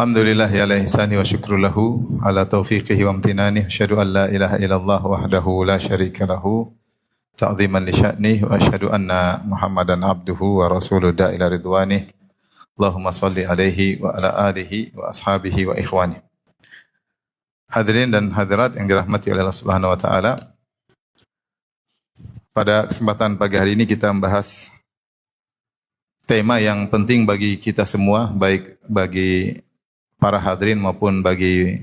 Alhamdulillah ala ihsani wa syukru lahu ala taufiqihi wa amtinani. Asyhadu an la ilaha illallah wahdahu la syarika lahu ta'ziman li sya'nih wa asyhadu anna Muhammadan abduhu wa rasuluhu da'ila ridwanih. Allahumma salli alaihi wa ala alihi wa ashabihi wa ikhwani. Hadirin dan hadirat yang dirahmati oleh Allah Subhanahu wa taala. Pada kesempatan pagi hari ini kita membahas tema yang penting bagi kita semua, baik bagi para hadirin maupun bagi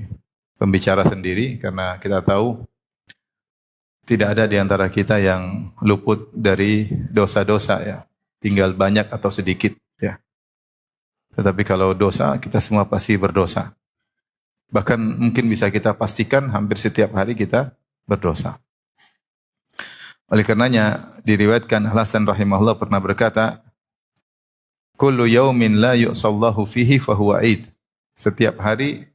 pembicara sendiri, karena kita tahu tidak ada di antara kita yang luput dari dosa-dosa ya, tinggal banyak atau sedikit ya. Tetapi kalau dosa, kita semua pasti berdosa. Bahkan mungkin bisa kita pastikan hampir setiap hari kita berdosa. Oleh karenanya diriwayatkan Hasan rahimahullah pernah berkata, "Kullu yaumin la yu'sallahu fihi fahuwa 'id." Setiap hari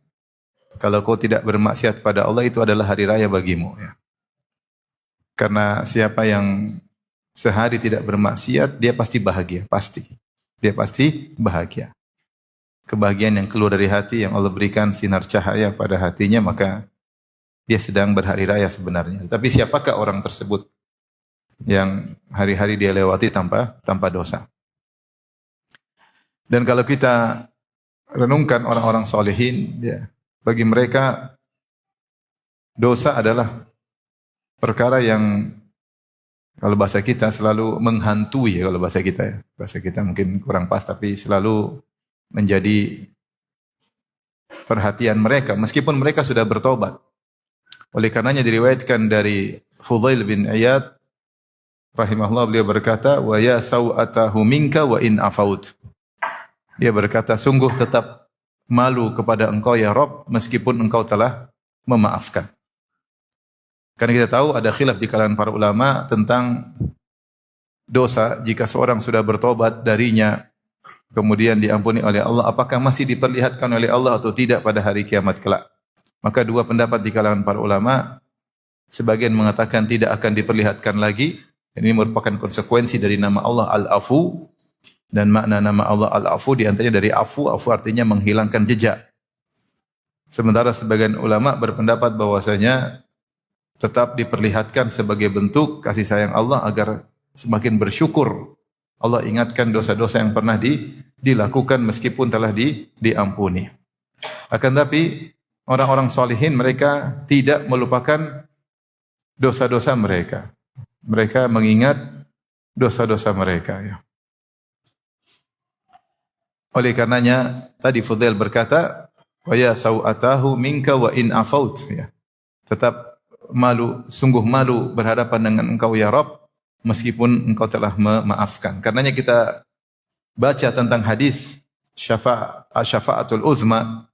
kalau kau tidak bermaksiat pada Allah itu adalah hari raya bagimu ya. Karena siapa yang sehari tidak bermaksiat dia pasti bahagia, pasti. Dia pasti bahagia. Kebahagiaan yang keluar dari hati yang Allah berikan sinar cahaya pada hatinya, maka dia sedang berhari raya sebenarnya. Tapi siapakah orang tersebut yang hari-hari dia lewati tanpa dosa? Dan kalau kita renungkan orang-orang solehin, ya, bagi mereka dosa adalah perkara yang kalau bahasa kita selalu menghantui ya, kalau bahasa kita ya. Bahasa kita mungkin kurang pas tapi selalu menjadi perhatian mereka meskipun mereka sudah bertobat. Oleh karenanya diriwayatkan dari Fudail bin Iyad rahimahullah, beliau berkata, "Wa ya sau'atahu minka wa in afaut." Dia berkata, sungguh tetap malu kepada engkau ya Rabb meskipun engkau telah memaafkan. Karena kita tahu ada khilaf di kalangan para ulama tentang dosa jika seorang sudah bertobat darinya kemudian diampuni oleh Allah, apakah masih diperlihatkan oleh Allah atau tidak pada hari kiamat kelak. Maka dua pendapat di kalangan para ulama, sebagian mengatakan tidak akan diperlihatkan lagi. Ini merupakan konsekuensi dari nama Allah Al-Afu. Dan makna nama Allah Al-Afu diantaranya dari afu, afu artinya menghilangkan jejak. Sementara sebagian ulama berpendapat bahwasanya tetap diperlihatkan sebagai bentuk kasih sayang Allah agar semakin bersyukur. Allah ingatkan dosa-dosa yang pernah dilakukan meskipun telah diampuni. Akan tapi orang-orang solihin mereka tidak melupakan dosa-dosa mereka. Mereka mengingat dosa-dosa mereka ya. Oleh karenanya tadi Fudail berkata, "Wa ya sau'atahu minka wa in afaut." Ya. Tetap malu, sungguh malu berhadapan dengan engkau ya Rabb meskipun engkau telah memaafkan. Karenanya kita baca tentang hadis syafa'atul uzma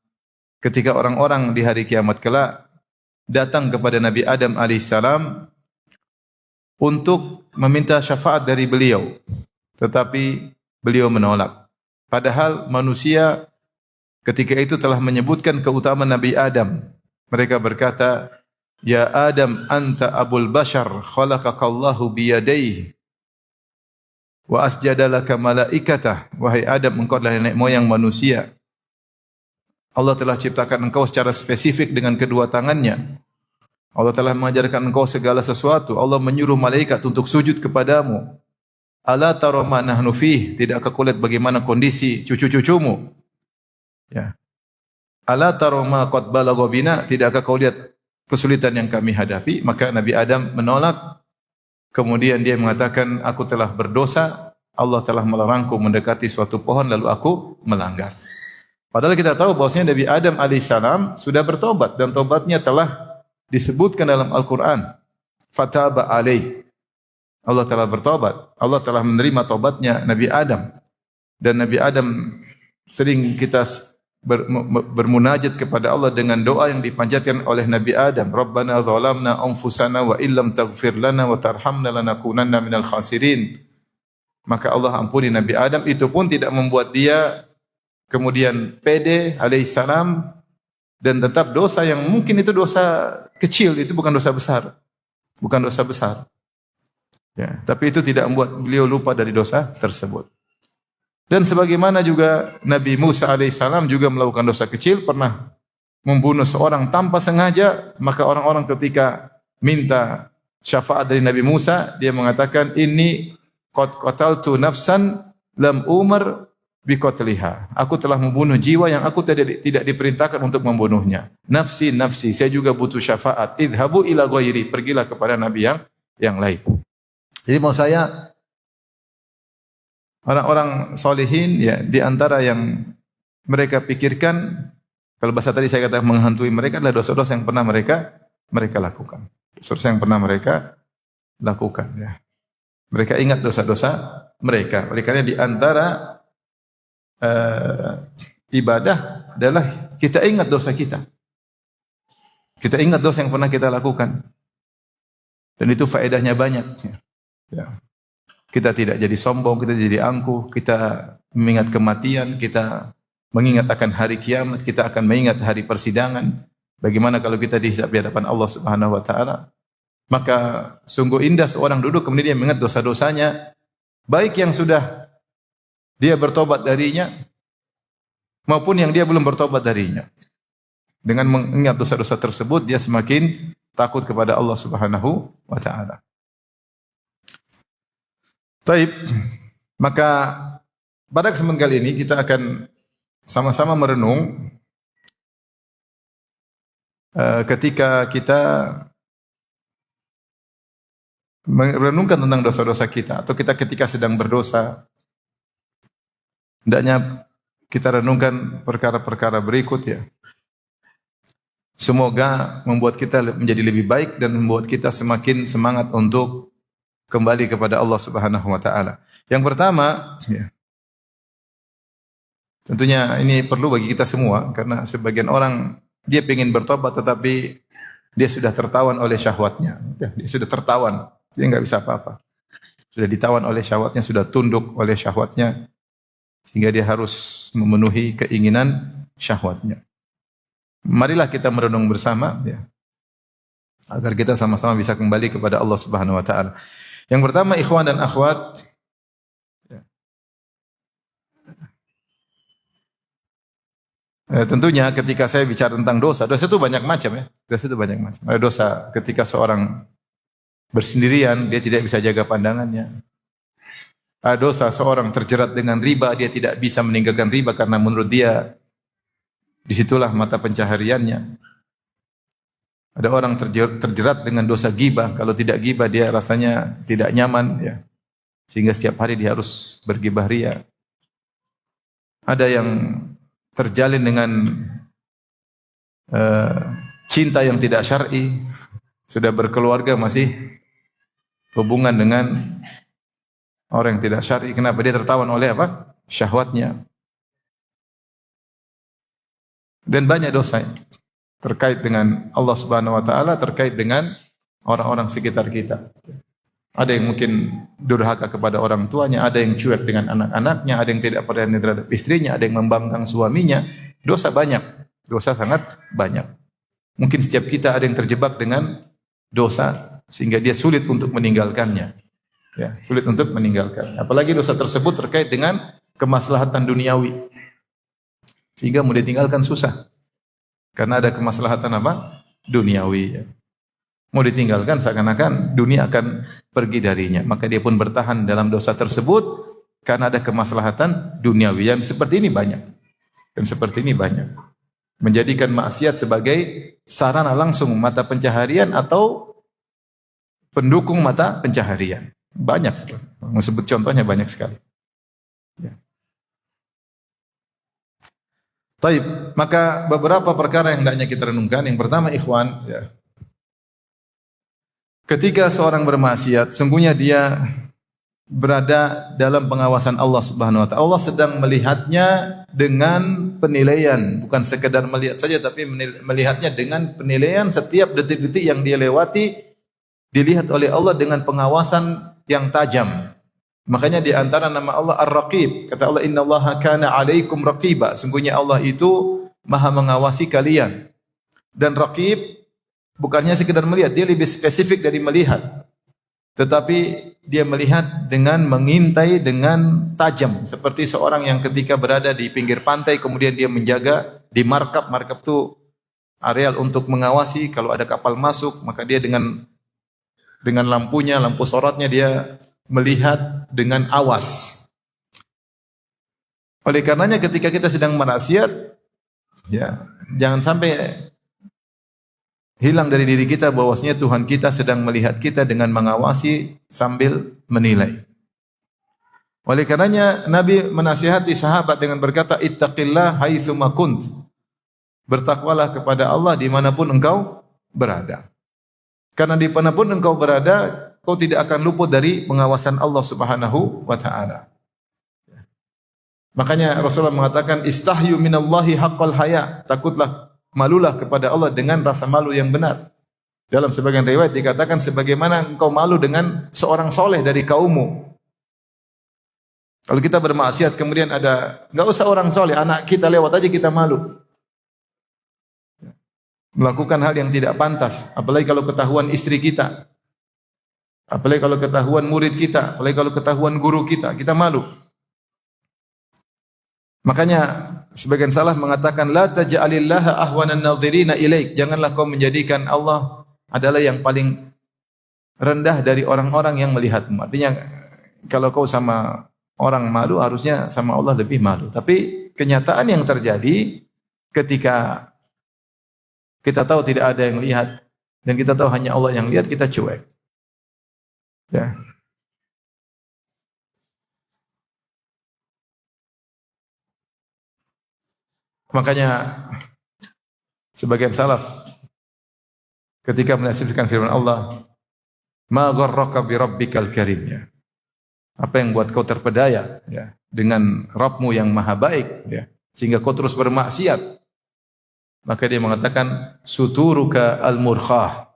ketika orang-orang di hari kiamat kelak datang kepada Nabi Adam alaihissalam untuk meminta syafaat dari beliau, tetapi beliau menolak. Padahal manusia ketika itu telah menyebutkan keutamaan Nabi Adam. Mereka berkata, "Ya Adam, anta abul bashar, khalaqakallahu biyadaihi wa asjadalaka malaikatah." Wahai Adam, engkau adalah nenek moyang manusia. Allah telah ciptakan engkau secara spesifik dengan kedua tangannya. Allah telah mengajarkan engkau segala sesuatu. Allah menyuruh malaikat untuk sujud kepadamu. Ala tara ma nahnu fih, tidakkah kau lihat bagaimana kondisi cucu-cucumu? Ya. Ala tara ma qad balagha bina, tidakkah kau lihat kesulitan yang kami hadapi? Maka Nabi Adam menolak. Kemudian dia mengatakan, aku telah berdosa, Allah telah melarangku mendekati suatu pohon lalu aku melanggar. Padahal kita tahu bahwasanya Nabi Adam alaihissalam sudah bertobat dan tobatnya telah disebutkan dalam Al-Qur'an. Fataba alaih. Allah telah bertobat. Allah telah menerima tobatnya Nabi Adam. Dan Nabi Adam sering kita bermunajat kepada Allah dengan doa yang dipanjatkan oleh Nabi Adam. Rabbana zalamna anfusana wa illam taghfir lana wa tarhamna lanakunanna minal khasirin. Maka Allah ampuni Nabi Adam. Itu pun tidak membuat dia kemudian pede alaihissalam dan tetap dosa yang mungkin itu dosa kecil, itu bukan dosa besar. Bukan dosa besar. Ya, tapi itu tidak membuat beliau lupa dari dosa tersebut. Dan sebagaimana juga Nabi Musa alaihissalam juga melakukan dosa kecil, pernah membunuh seorang tanpa sengaja, maka orang-orang ketika minta syafaat dari Nabi Musa, dia mengatakan, "Inni qad qataltu nafsan lam umar biqatliha." Aku telah membunuh jiwa yang aku tidak diperintahkan untuk membunuhnya. Nafsi, nafsi, saya juga butuh syafaat. Idhabu ila ghairi, pergilah kepada nabi yang lain. Jadi mau saya, orang-orang solihin ya, di antara yang mereka pikirkan, kalau bahasa tadi saya katakan menghantui mereka adalah dosa-dosa yang pernah mereka lakukan. Dosa-dosa yang pernah mereka lakukan ya. Mereka ingat dosa-dosa mereka. Oleh karena di antara ibadah adalah kita ingat dosa kita. Kita ingat dosa yang pernah kita lakukan. Dan itu faedahnya banyak. Ya. Kita tidak jadi sombong, kita jadi angkuh, kita mengingat kematian, kita mengingat akan hari kiamat, kita akan mengingat hari persidangan. Bagaimana kalau kita dihisab di hadapan Allah Subhanahu wa taala? Maka sungguh indah seorang duduk kemudian dia mengingat dosa-dosanya, baik yang sudah dia bertobat darinya maupun yang dia belum bertobat darinya. Dengan mengingat dosa-dosa tersebut dia semakin takut kepada Allah Subhanahu wa taala. Taib, maka pada kesempatan kali ini kita akan sama-sama merenung ketika kita merenungkan tentang dosa-dosa kita, atau kita ketika sedang berdosa, hendaknya kita renungkan perkara-perkara berikut ya. Semoga membuat kita menjadi lebih baik dan membuat kita semakin semangat untuk kembali kepada Allah Subhanahu wa taala. Yang pertama, ya, tentunya ini perlu bagi kita semua, karena sebagian orang dia ingin bertobat tetapi dia sudah tertawan oleh syahwatnya. Dia sudah tertawan, dia enggak bisa apa-apa. Sudah ditawan oleh syahwatnya, sudah tunduk oleh syahwatnya, sehingga dia harus memenuhi keinginan syahwatnya. Marilah kita merenung bersama ya, agar kita sama-sama bisa kembali kepada Allah Subhanahu wa taala. Yang pertama, ikhwan dan akhwat, tentunya ketika saya bicara tentang dosa, dosa itu banyak macam ya. Dosa itu banyak macam. Ada dosa ketika seorang bersendirian, dia tidak bisa jaga pandangannya. Ada dosa seorang terjerat dengan riba, dia tidak bisa meninggalkan riba karena menurut dia disitulah mata pencahariannya. Ada orang terjerat dengan dosa ghibah, kalau tidak ghibah dia rasanya tidak nyaman ya. Sehingga setiap hari dia harus berghibah ria. Ada yang terjalin dengan cinta yang tidak syar'i, sudah berkeluarga masih hubungan dengan orang yang tidak syar'i. Kenapa? Dia tertawan oleh apa? Syahwatnya. Dan banyak dosa terkait dengan Allah Subhanahu wa taala, terkait dengan orang-orang sekitar kita. Ada yang mungkin durhaka kepada orang tuanya, ada yang cuek dengan anak-anaknya, ada yang tidak perhatian terhadap istrinya, ada yang membangkang suaminya. Dosa banyak, dosa sangat banyak. Mungkin setiap kita ada yang terjebak dengan dosa sehingga dia sulit untuk meninggalkannya. Ya, sulit untuk meninggalkan. Apalagi dosa tersebut terkait dengan kemaslahatan duniawi. Sehingga mau ditinggalkan susah. Karena ada kemaslahatan apa? Duniawi. Mau ditinggalkan seakan-akan dunia akan pergi darinya. Maka dia pun bertahan dalam dosa tersebut karena ada kemaslahatan duniawi. Yang seperti ini banyak. Dan seperti ini banyak. Menjadikan maksiat sebagai sarana langsung mata pencaharian atau pendukung mata pencaharian. Banyak sekali. Sebut contohnya banyak sekali. Ya. Taib, maka beberapa perkara yang hendaknya kita renungkan. Yang pertama, ikhwan, ya. Ketika seorang bermaksiat, sungguhnya dia berada dalam pengawasan Allah Subhanahu wa taala. Allah sedang melihatnya dengan penilaian, bukan sekedar melihat saja tapi melihatnya dengan penilaian setiap detik-detik yang dia lewati, dilihat oleh Allah dengan pengawasan yang tajam. Makanya di antara nama Allah Ar-Raqib, kata Allah, innallaha kana 'alaikum raqiba. Sungguhnya Allah itu Maha mengawasi kalian. Dan Raqib bukannya sekedar melihat, dia lebih spesifik dari melihat. tetapi dia melihat dengan mengintai dengan tajam, seperti seorang yang ketika berada di pinggir pantai kemudian dia menjaga di markab. Markab itu areal untuk mengawasi kalau ada kapal masuk, maka dia dengan lampunya, lampu sorotnya dia melihat dengan awas. Oleh karenanya ketika kita sedang maksiat, ya, jangan sampai hilang dari diri kita bahwasanya Tuhan kita sedang melihat kita dengan mengawasi sambil menilai. Oleh karenanya Nabi menasihati sahabat dengan berkata, ittaqillah haitsu ma kunt. Bertakwalah kepada Allah dimanapun engkau berada. Karena dimanapun engkau berada, kau tidak akan luput dari pengawasan Allah Subhanahu wa taala. Makanya Rasulullah mengatakan, istahyu minallahi haqqal haya. Takutlah, malulah kepada Allah dengan rasa malu yang benar. Dalam sebagian riwayat dikatakan sebagaimana engkau malu dengan seorang soleh dari kaummu. Kalau kita bermaksiat kemudian enggak usah orang soleh, anak kita lewat aja kita malu. Melakukan hal yang tidak pantas, apalagi kalau ketahuan istri kita, apalagi kalau ketahuan murid kita, apalagi kalau ketahuan guru kita, kita malu. Makanya sebagian salaf mengatakan la taj'alillaha ahwanan nadhirina ilaik. Janganlah kau menjadikan Allah adalah yang paling rendah dari orang-orang yang melihatmu. Artinya kalau kau sama orang malu harusnya sama Allah lebih malu. Tapi kenyataan yang terjadi ketika kita tahu tidak ada yang lihat dan kita tahu hanya Allah yang lihat, kita cuek. Ya. Makanya sebagian salaf ketika menafsirkan firman Allah, ma gharraka bi rabbikal karim, ya. Apa yang buat kau terpedaya, ya, dengan Rabbmu yang maha baik, ya, sehingga kau terus bermaksiat. Maka dia mengatakan suturuka al-murkhah.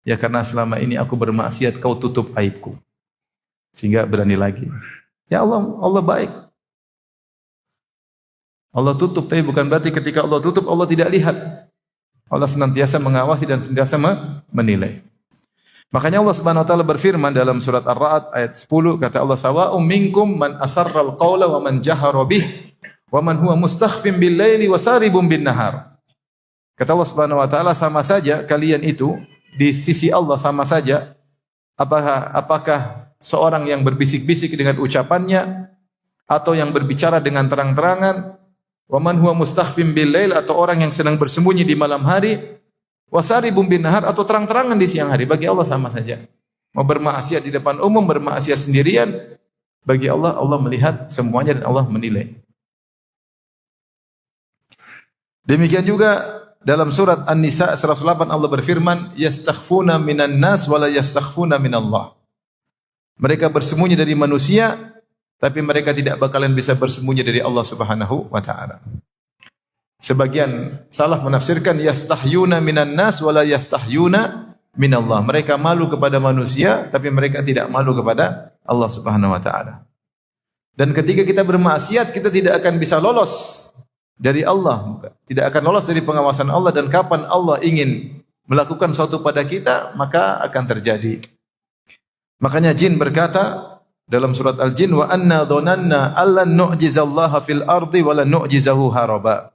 Ya, karena selama ini aku bermaksiat, kau tutup aibku. Sehingga berani lagi. Ya Allah baik. Allah tutup, tapi bukan berarti ketika Allah tutup, Allah tidak lihat. Allah senantiasa mengawasi dan senantiasa menilai. Makanya Allah Subhanahu wa taala berfirman dalam surat Ar-Ra'd ayat 10, kata Allah, sawa'um minkum man asarral qawla wa man jahara bih wa man huwa mustakhfin bil laili wa saribun bin nahar. Kata Allah Subhanahu wa taala, sama saja kalian itu di sisi Allah sama saja, apakah seorang yang berbisik-bisik dengan ucapannya atau yang berbicara dengan terang-terangan, wa man huwa mustakhfin bil lail, atau orang yang sedang bersembunyi di malam hari, wasaribun bin nahar, atau terang-terangan di siang hari. Bagi Allah sama saja. Mau bermaksiat di depan umum, bermaksiat sendirian, bagi Allah, Allah melihat semuanya dan Allah menilai. Demikian juga dalam surat An-Nisa 108 Allah berfirman, yastakhfuna minan nas wa la yastakhfuna minallah. Mereka bersembunyi dari manusia, tapi mereka tidak bakalan bisa bersembunyi dari Allah Subhanahu wa taala. Sebagian salaf menafsirkan yastahyuna minan nas wa la yastahyuna minallah. Mereka malu kepada manusia tapi mereka tidak malu kepada Allah Subhanahu wa taala. Dan ketika kita bermaksiat, kita tidak akan bisa lolos dari Allah, tidak akan lolos dari pengawasan Allah, dan kapan Allah ingin melakukan sesuatu pada kita, maka akan terjadi. Makanya jin berkata dalam surat Al-Jin, wa anna dhananna allan nu'jizallaha fil ardi wa lan nu'jizahu haraba.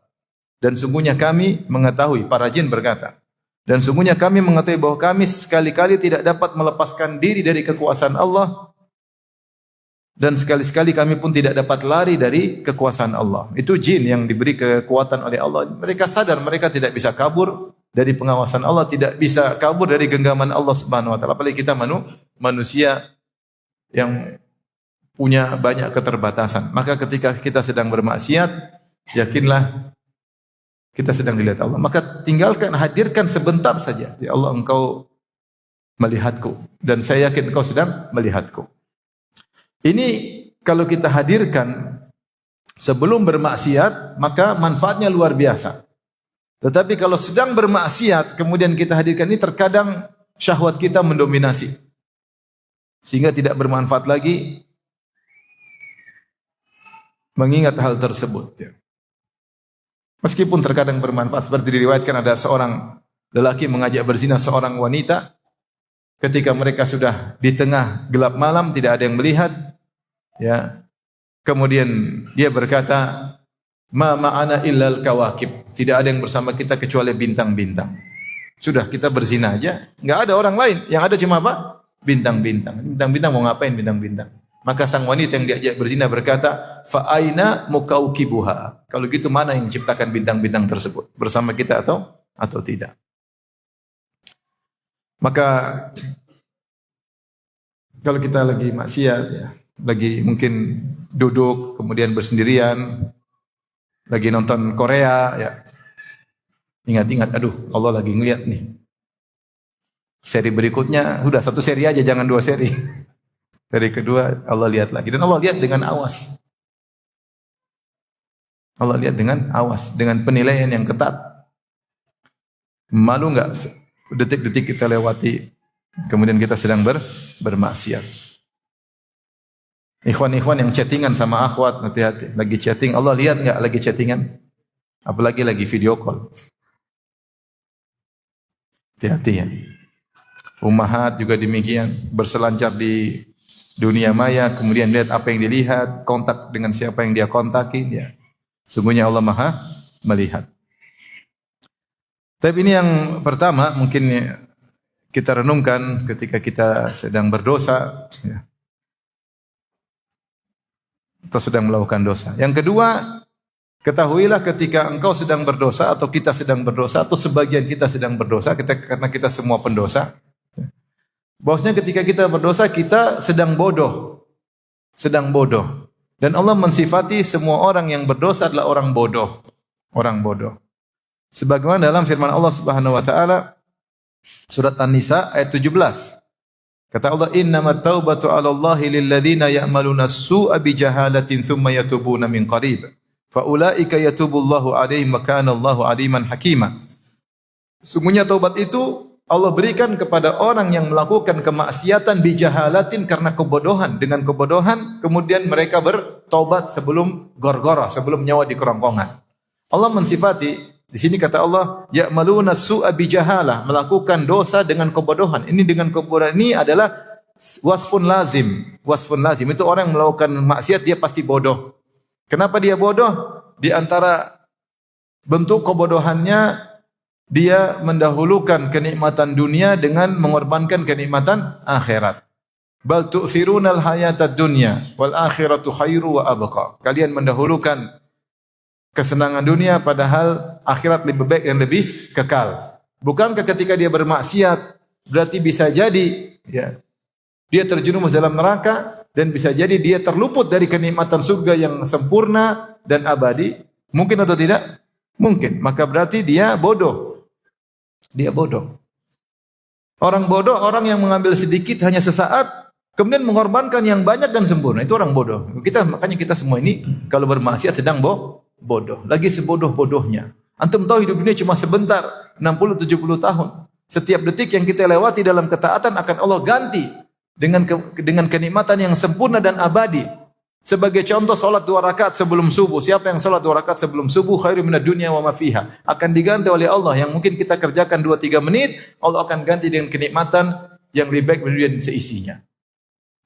Dan sungguhnya kami mengetahui, para jin berkata, dan sungguhnya kami mengetahui bahwa kami sekali-kali tidak dapat melepaskan diri dari kekuasaan Allah, dan sekali-sekali kami pun tidak dapat lari dari kekuasaan Allah. Itu jin yang diberi kekuatan oleh Allah. Mereka sadar mereka tidak bisa kabur dari pengawasan Allah, tidak bisa kabur dari genggaman Allah Subhanahu wa taala. Apalagi kita manusia yang punya banyak keterbatasan. Maka ketika kita sedang bermaksiat, yakinlah kita sedang dilihat Allah. Maka tinggalkan, hadirkan sebentar saja. Ya Allah, engkau melihatku. Dan saya yakin engkau sedang melihatku. Ini kalau kita hadirkan sebelum bermaksiat, maka manfaatnya luar biasa. Tetapi kalau sedang bermaksiat, kemudian kita hadirkan, ini terkadang syahwat kita mendominasi. Sehingga tidak bermanfaat lagi mengingat hal tersebut. Meskipun terkadang bermanfaat, seperti diriwayatkan ada seorang lelaki mengajak berzina seorang wanita, ketika mereka sudah di tengah gelap malam, tidak ada yang melihat, ya. Kemudian dia berkata, "Ma ma'ana illal kawakib." Tidak ada yang bersama kita kecuali bintang-bintang. Sudah kita berzina aja, enggak ada orang lain. Yang ada cuma apa? Bintang-bintang. Bintang-bintang mau ngapain bintang-bintang? Maka sang wanita yang diajak berzina berkata, "Fa aina mukaukibuha?" Kalau gitu mana yang menciptakan bintang-bintang tersebut? Bersama kita atau tidak? Maka kalau kita lagi maksiat, ya, lagi mungkin duduk kemudian bersendirian, lagi nonton Korea, ya, ingat-ingat, aduh Allah lagi ngeliat nih. Seri berikutnya, udah satu seri aja, jangan dua seri. Seri kedua Allah lihat lagi, dan Allah lihat dengan awas. Allah lihat dengan awas, dengan penilaian yang ketat. Malu enggak detik-detik kita lewati, kemudian kita sedang bermaksiat. Ikhwan-ikhwan yang chattingan sama akhwat, hati-hati. Lagi chatting, Allah lihat enggak lagi chattingan? Apalagi lagi video call. Hati-hati ya. Ummahat juga demikian, berselancar di dunia maya, kemudian lihat apa yang dilihat, kontak dengan siapa yang dia kontakin, ya. Sungguhnya Allah Maha melihat. Tapi ini yang pertama, mungkin kita renungkan ketika kita sedang berdosa, ya, atau sedang melakukan dosa. Yang kedua, ketahuilah ketika engkau sedang berdosa atau kita sedang berdosa atau sebagian kita sedang berdosa, karena kita semua pendosa. Bahwasanya ketika kita berdosa kita sedang bodoh. Sedang bodoh. Dan Allah mensifati semua orang yang berdosa adalah orang bodoh. Orang bodoh. Sebagaimana dalam firman Allah Subhanahu wa taala surat An-Nisa ayat 17. Kata Allah, "Innamat taubatu 'ala Allahi lil ladzina ya'maluna as-su'a bi jahalatin tsumma yatubuna min qarib. Fa ulaika yatubullahu 'alaihim wa kana Allahu 'aliman hakima." Sungguhnya taubat itu Allah berikan kepada orang yang melakukan kemaksiatan bijahalatin karena kebodohan. Dengan kebodohan, kemudian mereka bertobat sebelum gorgorah, sebelum nyawa di kerongkongan. Allah mensifati, di sini kata Allah, ya'maluna su'a bijahalah, melakukan dosa dengan kebodohan. Ini dengan kebodohan ini adalah wasfun lazim. Wasfun lazim itu orang yang melakukan maksiat dia pasti bodoh. Kenapa dia bodoh? Di antara bentuk kebodohannya, dia mendahulukan kenikmatan dunia dengan mengorbankan kenikmatan akhirat. Bal tu'thirunal hayatad dunya wal akhiratu khairu wa abqa. Kalian mendahulukan kesenangan dunia padahal akhirat lebih baik dan lebih kekal. Bukankah ketika dia bermaksiat berarti bisa jadi, ya, dia terjerumus dalam neraka dan bisa jadi dia terluput dari kenikmatan surga yang sempurna dan abadi? Mungkin atau tidak? Mungkin. Maka berarti dia bodoh. Dia bodoh. Orang bodoh, orang yang mengambil sedikit hanya sesaat, kemudian mengorbankan yang banyak dan sempurna. Itu orang bodoh. Makanya kita semua ini kalau bermaksiat sedang bodoh. Lagi sebodoh-bodohnya. Antum tahu hidup dunia cuma sebentar, 60-70 tahun. Setiap detik yang kita lewati dalam ketaatan akan Allah ganti dengan kenikmatan yang sempurna dan abadi. Sebagai contoh, salat 2 rakaat sebelum subuh. Siapa yang salat 2 rakaat sebelum subuh, khairu minad dunya wa ma fiha. Akan diganti oleh Allah yang mungkin kita kerjakan 2-3 menit, Allah akan ganti dengan kenikmatan yang lebih baik dari dunia dan seisinya.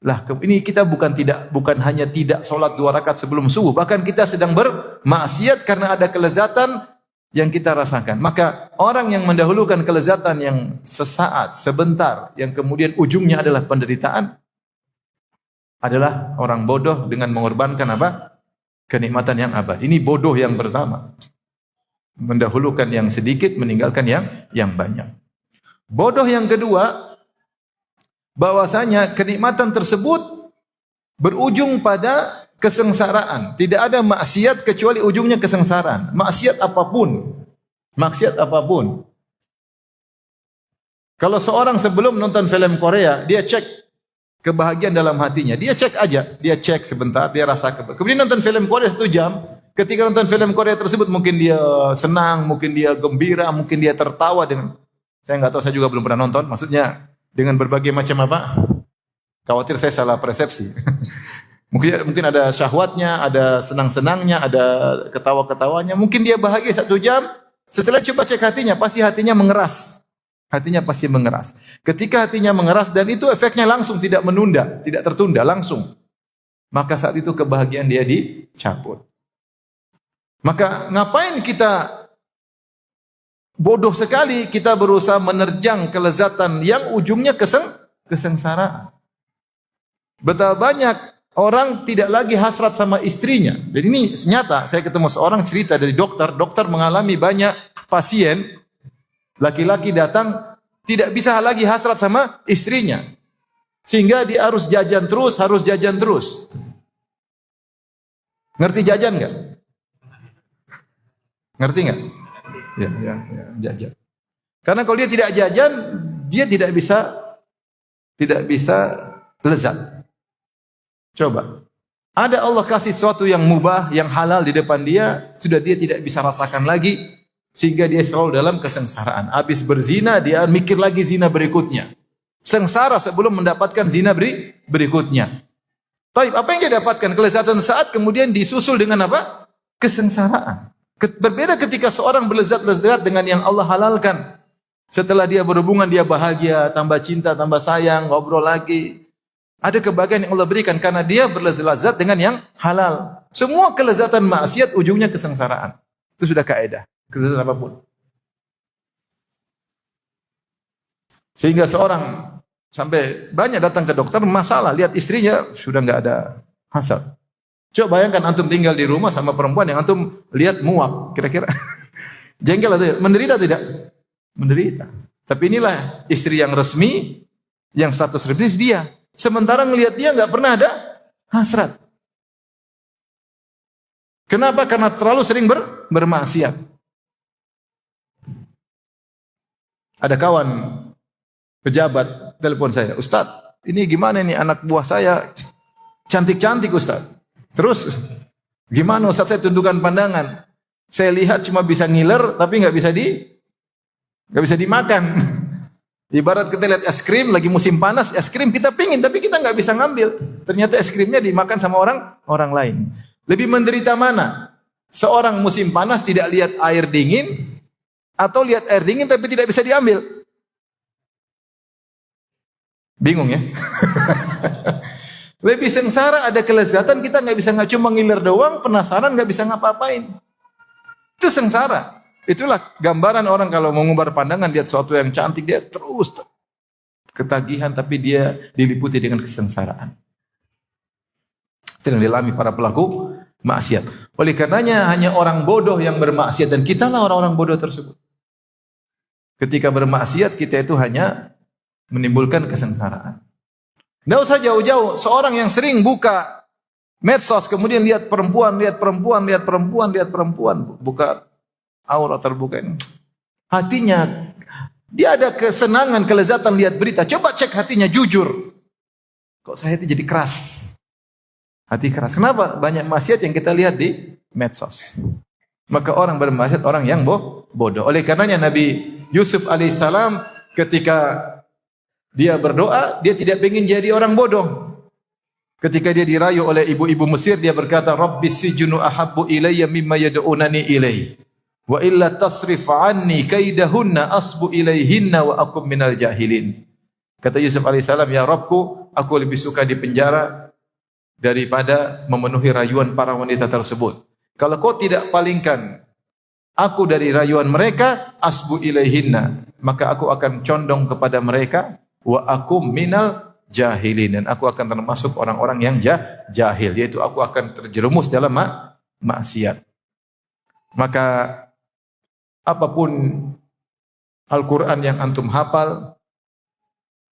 Lah, ini kita bukan hanya tidak salat 2 rakaat sebelum subuh, bahkan kita sedang bermaksiat karena ada kelezatan yang kita rasakan. Maka orang yang mendahulukan kelezatan yang sesaat, sebentar, yang kemudian ujungnya adalah penderitaan, adalah orang bodoh dengan mengorbankan apa? Kenikmatan yang abadi. Ini bodoh yang pertama. Mendahulukan yang sedikit, meninggalkan yang banyak. Bodoh yang kedua, bahwasanya kenikmatan tersebut berujung pada kesengsaraan. Tidak ada maksiat kecuali ujungnya kesengsaraan. Maksiat apapun. Maksiat apapun. Kalau seorang sebelum nonton film Korea, dia cek kebahagiaan dalam hatinya. Dia cek aja, dia cek sebentar, dia rasa kemudian nonton film Korea 1 jam. Ketika nonton film Korea tersebut mungkin dia senang, mungkin dia gembira, mungkin dia tertawa dengan, saya enggak tahu, saya juga belum pernah nonton, maksudnya dengan berbagai macam apa? Khawatir saya salah persepsi. Mungkin ada syahwatnya, ada senang-senangnya, ada ketawa-ketawanya. Mungkin dia bahagia 1 jam, setelah coba cek hatinya, pasti hatinya mengeras. hatinya pasti mengeras. Ketika hatinya mengeras dan itu efeknya langsung, tidak menunda, tidak tertunda, langsung. Maka saat itu kebahagiaan dia dicabut. Maka ngapain kita bodoh sekali kita berusaha menerjang kelezatan yang ujungnya kesengsaraan. Betapa banyak orang tidak lagi hasrat sama istrinya. Dan ini nyata, saya ketemu seorang cerita dari dokter, dokter mengalami banyak pasien laki-laki datang tidak bisa lagi hasrat sama istrinya. Sehingga dia harus jajan terus. Ngerti jajan enggak? Ngerti enggak? Ya, jajan. Karena kalau dia tidak jajan, dia tidak bisa lezat. Coba. Ada Allah kasih sesuatu yang mubah, yang halal di depan dia, sudah dia tidak bisa rasakan lagi, sehingga dia selalu dalam kesengsaraan. Habis berzina, dia mikir lagi zina berikutnya. Sengsara sebelum mendapatkan zina berikutnya. Taib, apa yang dia dapatkan? Kelezatan saat kemudian disusul dengan apa? Kesengsaraan. Berbeda ketika seorang berlezat-lezat dengan yang Allah halalkan. Setelah dia berhubungan, dia bahagia, tambah cinta, tambah sayang, ngobrol lagi. Ada kebahagiaan yang Allah berikan karena dia berlezat-lezat dengan yang halal. Semua kelezatan maksiat ujungnya kesengsaraan. Itu sudah kaidah. Kelezatan apapun. Sehingga seorang sampai banyak datang ke dokter masalah, lihat istrinya sudah enggak ada hasad. Coba bayangkan antum tinggal di rumah sama perempuan yang antum lihat muak, kira-kira jengkel atau menderita tidak? Menderita. Tapi inilah istri yang resmi, yang status resmi dia. Sementara ngelihat dia nggak pernah ada hasrat. Kenapa? Karena terlalu sering bermaksiat. Ada kawan pejabat telepon saya, Ustadz, ini gimana nih anak buah saya cantik-cantik Ustadz. Terus gimana Ustaz, saya tundukkan pandangan. Saya lihat cuma bisa ngiler tapi nggak bisa dimakan. Ibarat kita lihat es krim lagi musim panas, es krim kita pingin tapi kita nggak bisa ngambil. Ternyata es krimnya dimakan sama orang lain. Lebih menderita mana? Seorang musim panas tidak lihat air dingin atau lihat air dingin tapi tidak bisa diambil. Bingung ya? Lebih sengsara, ada kelezatan kita nggak cuma ngiler doang, penasaran nggak bisa ngapa-apain. Itu sengsara. Itulah gambaran orang kalau mengumbar pandangan lihat sesuatu yang cantik dia terus ketagihan tapi dia diliputi dengan kesengsaraan. Itu yang dialami para pelaku maksiat. Oleh karenanya hanya orang bodoh yang bermaksiat dan kitalah orang-orang bodoh tersebut. Ketika bermaksiat kita itu hanya menimbulkan kesengsaraan. Tidak usah jauh-jauh. Seorang yang sering buka medsos, kemudian lihat perempuan, buka aurat terbuka ini. Hatinya, dia ada kesenangan, kelezatan lihat berita. Coba cek hatinya, jujur. Kok saya hati jadi keras? Hati keras. Kenapa? Banyak maksiat yang kita lihat di medsos. Maka orang bermaksiat, orang yang bodoh. Oleh karenanya Nabi Yusuf alaihissalam ketika dia berdoa, dia tidak ingin jadi orang bodoh. Ketika dia dirayu oleh ibu-ibu Mesir, dia berkata, Rabbis sijnu ahabbu ilayya mimma yad'unani ilai. Wa illa tasrif anni kaidahunna asbu ilaihinna wa akum minal jahilin. Kata Yusuf alaihissalam, ya Rabbku, aku lebih suka di penjara daripada memenuhi rayuan para wanita tersebut. Kalau kau tidak palingkan aku dari rayuan mereka, asbu ilaihinna, maka aku akan condong kepada mereka. Wa akum minal jahilin, dan aku akan termasuk orang-orang yang jahil, yaitu aku akan terjerumus dalam maksiat. Maka apapun Al-Quran yang antum hafal,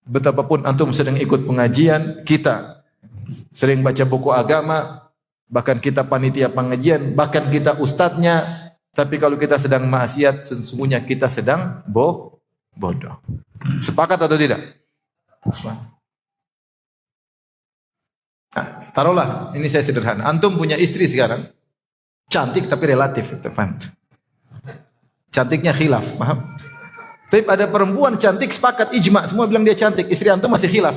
betapapun antum sedang ikut pengajian, kita sering baca buku agama, bahkan kita panitia pengajian, bahkan kita ustadznya, tapi kalau kita sedang maksiat, sesungguhnya kita sedang bodoh. Sepakat atau tidak? Nah, taruhlah, ini saya sederhana. Antum punya istri sekarang, cantik tapi relatif, paham? Cantiknya khilaf, paham? Tapi ada perempuan cantik sepakat ijma, semua bilang dia cantik, istri antum masih khilaf.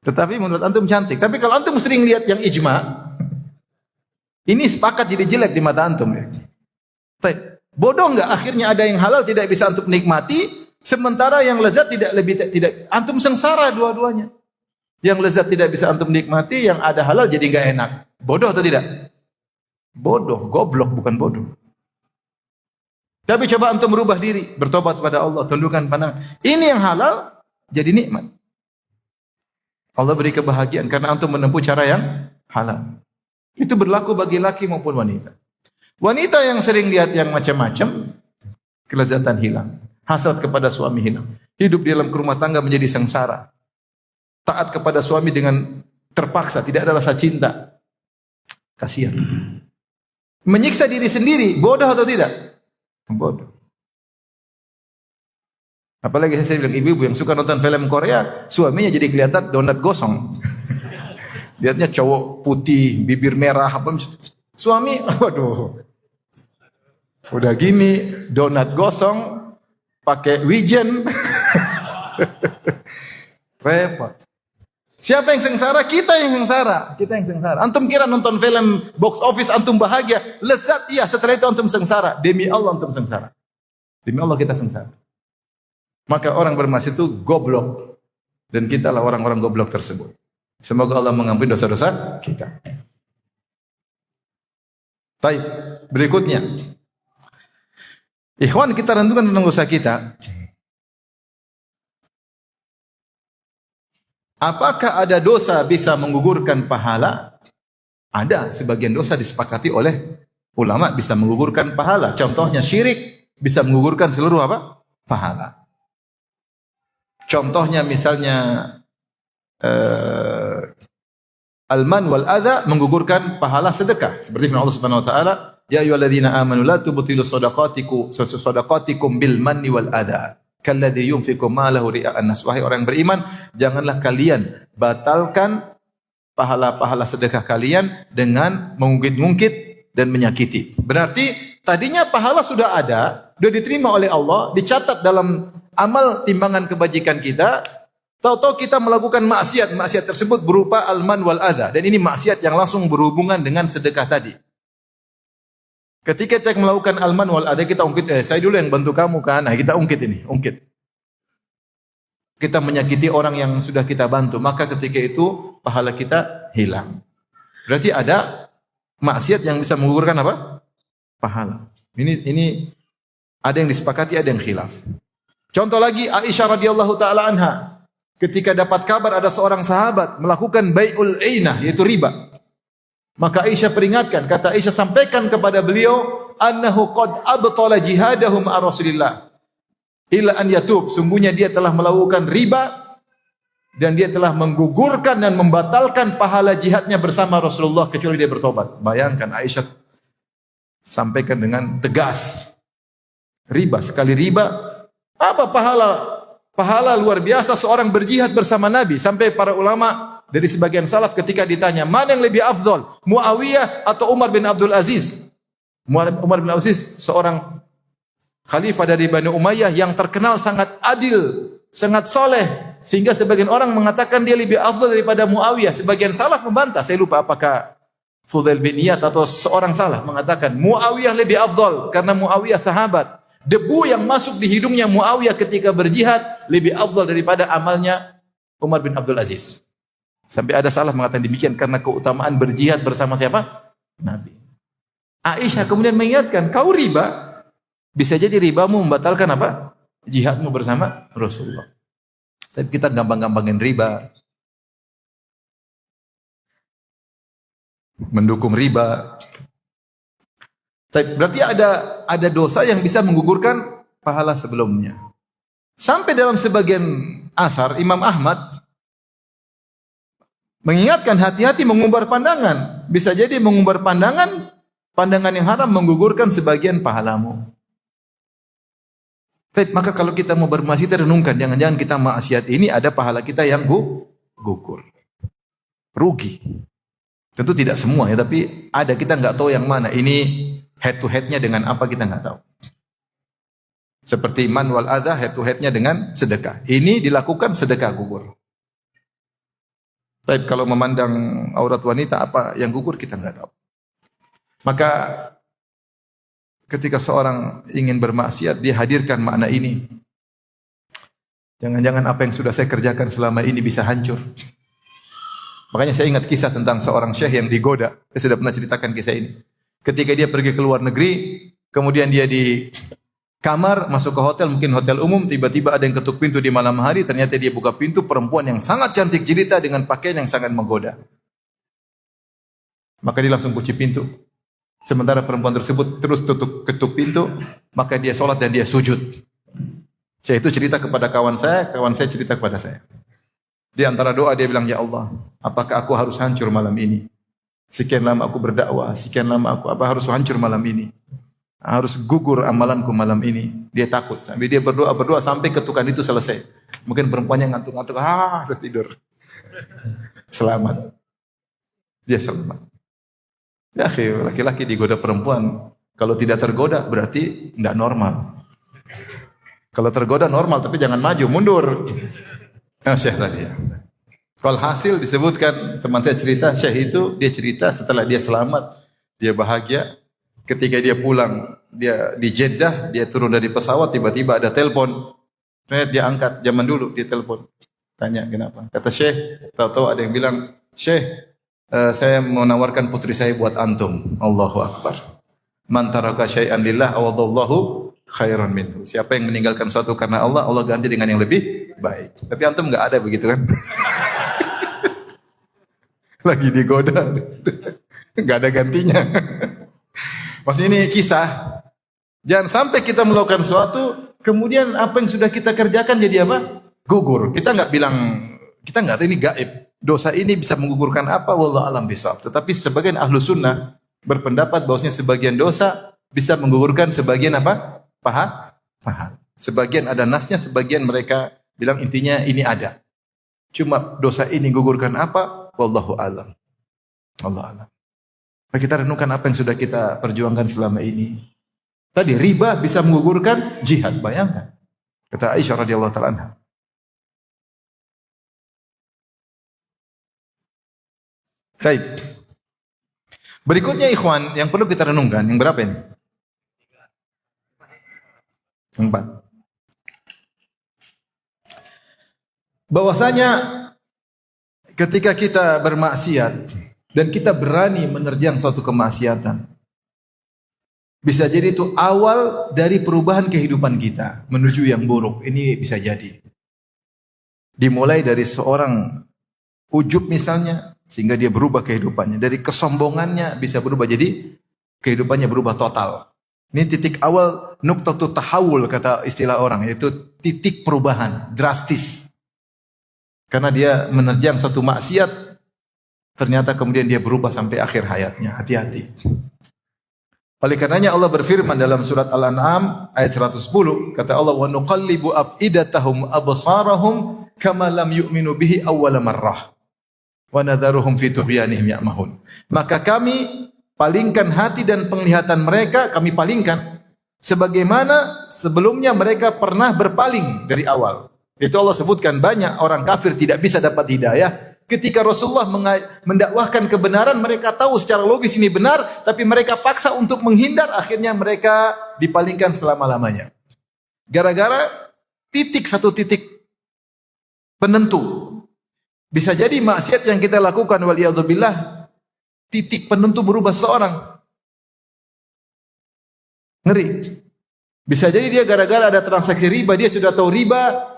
Tetapi menurut antum cantik. Tapi kalau antum sering lihat yang ijma, ini sepakat jadi jelek di mata antum. Tapi Bodoh enggak akhirnya ada yang halal tidak bisa antum nikmati, sementara yang lezat tidak antum sengsara dua-duanya. Yang lezat tidak bisa antum nikmati, yang ada halal jadi enggak enak. Bodoh atau tidak? Bodoh, goblok bukan bodoh. Tapi coba antum merubah diri, bertobat pada Allah, tundukkan pandangan. Ini yang halal jadi nikmat. Allah beri kebahagiaan karena antum menempuh cara yang halal. Itu berlaku bagi laki maupun wanita. Wanita yang sering lihat yang macam-macam, kelezatan hilang. Hasrat kepada suami hilang. Hidup di dalam rumah tangga menjadi sengsara. Taat kepada suami dengan terpaksa, tidak ada rasa cinta. Kasihan. Menyiksa diri sendiri, bodoh atau tidak? Bodoh. Apalagi saya bilang ibu-ibu yang suka nonton film Korea, suaminya jadi kelihatan donat gosong. Lihatnya cowok putih, bibir merah, apa suami, waduh. Udah gini, donat gosong, pakai wijen. Repot. Siapa yang sengsara? Kita yang sengsara. Kita yang sengsara. Antum kira nonton film box office antum bahagia, lezat iya, setelah itu antum sengsara. Demi Allah antum sengsara. Demi Allah kita sengsara. Maka orang bermaksiat itu goblok. Dan kita lah orang-orang goblok tersebut. Semoga Allah mengampuni dosa-dosa kita. Baik, berikutnya. Ikhwan, kita renungkan tentang dosa kita. Apakah ada dosa bisa menggugurkan pahala? Ada, sebagian dosa disepakati oleh ulama bisa menggugurkan pahala. Contohnya syirik bisa menggugurkan seluruh apa? Pahala. Contohnya misalnya al-man wal adha menggugurkan pahala sedekah. Seperti firman Allah Subhanahu wa taala, ya ayyuhalladzina amanu la tubtilu shadaqatikum bil manni wal adha. Kalladzi yunfiqu malahu ria'an nas. Wahai orang yang beriman, janganlah kalian batalkan pahala-pahala sedekah kalian dengan mengungkit-ungkit dan menyakiti. Berarti tadinya pahala sudah ada, sudah diterima oleh Allah, dicatat dalam amal timbangan kebajikan kita. Tahu-tahu kita melakukan maksiat, maksiat tersebut berupa al-man wal adha, dan ini maksiat yang langsung berhubungan dengan sedekah tadi. Ketika kita melakukan al-man wal adha, kita ungkit, saya dulu yang bantu kamu kan, nah kita ungkit ini, ungkit. Kita menyakiti orang yang sudah kita bantu, maka ketika itu pahala kita hilang. Berarti ada maksiat yang bisa menggugurkan apa? Pahala. Ini ada yang disepakati, ada yang khilaf. Contoh lagi Aisyah radhiyallahu taala anha, ketika dapat kabar ada seorang sahabat melakukan bai'ul ainah, yaitu riba. Maka Aisyah peringatkan, kata Aisyah, sampaikan kepada beliau, annahu qad abtala jihadahum ar Rasulillah illa an yatub, sungguhnya dia telah melakukan riba dan dia telah menggugurkan dan membatalkan pahala jihadnya bersama Rasulullah kecuali dia bertobat. Bayangkan Aisyah sampaikan dengan tegas. Riba, sekali riba, apa pahala? Pahala luar biasa seorang berjihad bersama Nabi, sampai para ulama dari sebagian salaf ketika ditanya, mana yang lebih afdol, Muawiyah atau Umar bin Abdul Aziz? Umar bin Abdul Aziz seorang khalifah dari Bani Umayyah yang terkenal sangat adil, sangat soleh, sehingga sebagian orang mengatakan dia lebih afdol daripada Muawiyah. Sebagian salaf membantah, saya lupa apakah Fudail bin Iyad atau seorang salaf mengatakan Muawiyah lebih afdol karena Muawiyah sahabat. Debu yang masuk di hidungnya Muawiyah ketika berjihad lebih afdal daripada amalnya Umar bin Abdul Aziz. Sampai ada salah mengatakan demikian karena keutamaan berjihad bersama siapa? Nabi. Aisyah kemudian mengingatkan, kau riba, bisa jadi ribamu membatalkan apa? Jihadmu bersama Rasulullah. Tapi kita gampang-gampangin riba. Mendukung riba. Berarti ada dosa yang bisa menggugurkan pahala sebelumnya. Sampai dalam sebagian asar Imam Ahmad mengingatkan hati-hati mengumbar pandangan. Bisa jadi mengumbar pandangan yang haram menggugurkan sebagian pahalamu. Maka kalau kita mau bermaksiat renungkan, jangan-jangan kita maksiat ini ada pahala kita yang gugur. Rugi. Tentu tidak semua ya, tapi ada, kita nggak tahu yang mana. Ini head to headnya dengan apa kita nggak tahu. Seperti man wal adha, head to headnya dengan sedekah. Ini dilakukan sedekah gugur. Tapi kalau memandang aurat wanita apa yang gugur kita nggak tahu. Maka ketika seorang ingin bermaksiat, dia hadirkan makna ini. Jangan-jangan apa yang sudah saya kerjakan selama ini bisa hancur. Makanya saya ingat kisah tentang seorang syekh yang digoda. Saya sudah pernah ceritakan kisah ini. Ketika dia pergi ke luar negeri, kemudian dia di kamar, masuk ke hotel, mungkin hotel umum, tiba-tiba ada yang ketuk pintu di malam hari, ternyata dia buka pintu, perempuan yang sangat cantik jelita dengan pakaian yang sangat menggoda. Maka dia langsung kunci pintu. Sementara perempuan tersebut terus ketuk pintu, maka dia sholat dan dia sujud. Saya itu cerita kepada kawan saya cerita kepada saya. Di antara doa dia bilang, ya Allah, apakah aku harus hancur malam ini? Sekian lama aku berdakwah, sekian lama aku harus hancur malam ini? Harus gugur amalanku malam ini. Dia takut, sampai dia berdoa sampai ketukan itu selesai. Mungkin perempuannya ngantuk-ngantuk, terus tidur. Selamat. Dia selamat. Ya, laki-laki digoda perempuan, kalau tidak tergoda berarti tidak normal. Kalau tergoda normal, tapi jangan maju, mundur. Nah, Syekh tadi ya. Kalau hasil disebutkan, teman saya cerita, Syekh itu dia cerita setelah dia selamat, dia bahagia. Ketika dia pulang, dia di Jeddah, dia turun dari pesawat, tiba-tiba ada telepon. Dia angkat, zaman dulu dia telepon. Tanya kenapa? Kata Syekh, tahu-tahu ada yang bilang, Syekh, saya menawarkan putri saya buat antum. Allahu Akbar. Man taraka syai'an lillah awadallahu khairan minhu. Siapa yang meninggalkan sesuatu karena Allah, Allah ganti dengan yang lebih baik. Tapi antum enggak ada begitu kan? Lagi digoda. Enggak ada gantinya. Maksudnya ini kisah. Jangan sampai kita melakukan sesuatu, kemudian apa yang sudah kita kerjakan jadi apa? Gugur. Kita enggak tahu ini gaib. Dosa ini bisa menggugurkan apa? Wallahu alam bisawab. Tetapi sebagian ahlu sunnah berpendapat bahwasanya sebagian dosa bisa menggugurkan sebagian apa? Pahala. Sebagian ada nasnya, sebagian mereka bilang intinya ini ada. Cuma dosa ini gugurkan apa? Wallahu alam. Allah alam. Mari kita renungkan apa yang sudah kita perjuangkan selama ini. Tadi riba bisa menggugurkan jihad, bayangkan. Kata Aisyah radhiyallahu taala anha. Baik. Berikutnya ikhwan yang perlu kita renungkan, yang berapa ini? 4. Bahwasanya ketika kita bermaksiat dan kita berani menerjang suatu kemaksiatan, bisa jadi itu awal dari perubahan kehidupan kita menuju yang buruk. Ini bisa jadi. Dimulai dari seorang ujub misalnya, sehingga dia berubah kehidupannya. Dari kesombongannya bisa berubah jadi kehidupannya berubah total. Ini titik awal nuqtatut tahawul kata istilah orang, yaitu titik perubahan drastis. Karena dia menerjang satu maksiat, ternyata kemudian dia berubah sampai akhir hayatnya. Hati-hati. Oleh karenanya Allah berfirman dalam surat Al-An'am ayat 110, kata Allah, wa nuqallibu afidatahum absarahum kama lam yu'minu bihi awwala marrah wa nadharuhum fi tughyanihim ya'mahun. Maka kami palingkan hati dan penglihatan mereka, kami palingkan sebagaimana sebelumnya mereka pernah berpaling dari awal. Itu Allah sebutkan banyak orang kafir tidak bisa dapat hidayah. Ketika Rasulullah mendakwahkan kebenaran, mereka tahu secara logis ini benar, tapi mereka paksa untuk menghindar, akhirnya mereka dipalingkan selama-lamanya. Gara-gara satu titik penentu. Bisa jadi maksiat yang kita lakukan waliyadzubillah, titik penentu merubah seorang. Ngeri. Bisa jadi dia gara-gara ada transaksi riba, dia sudah tahu riba,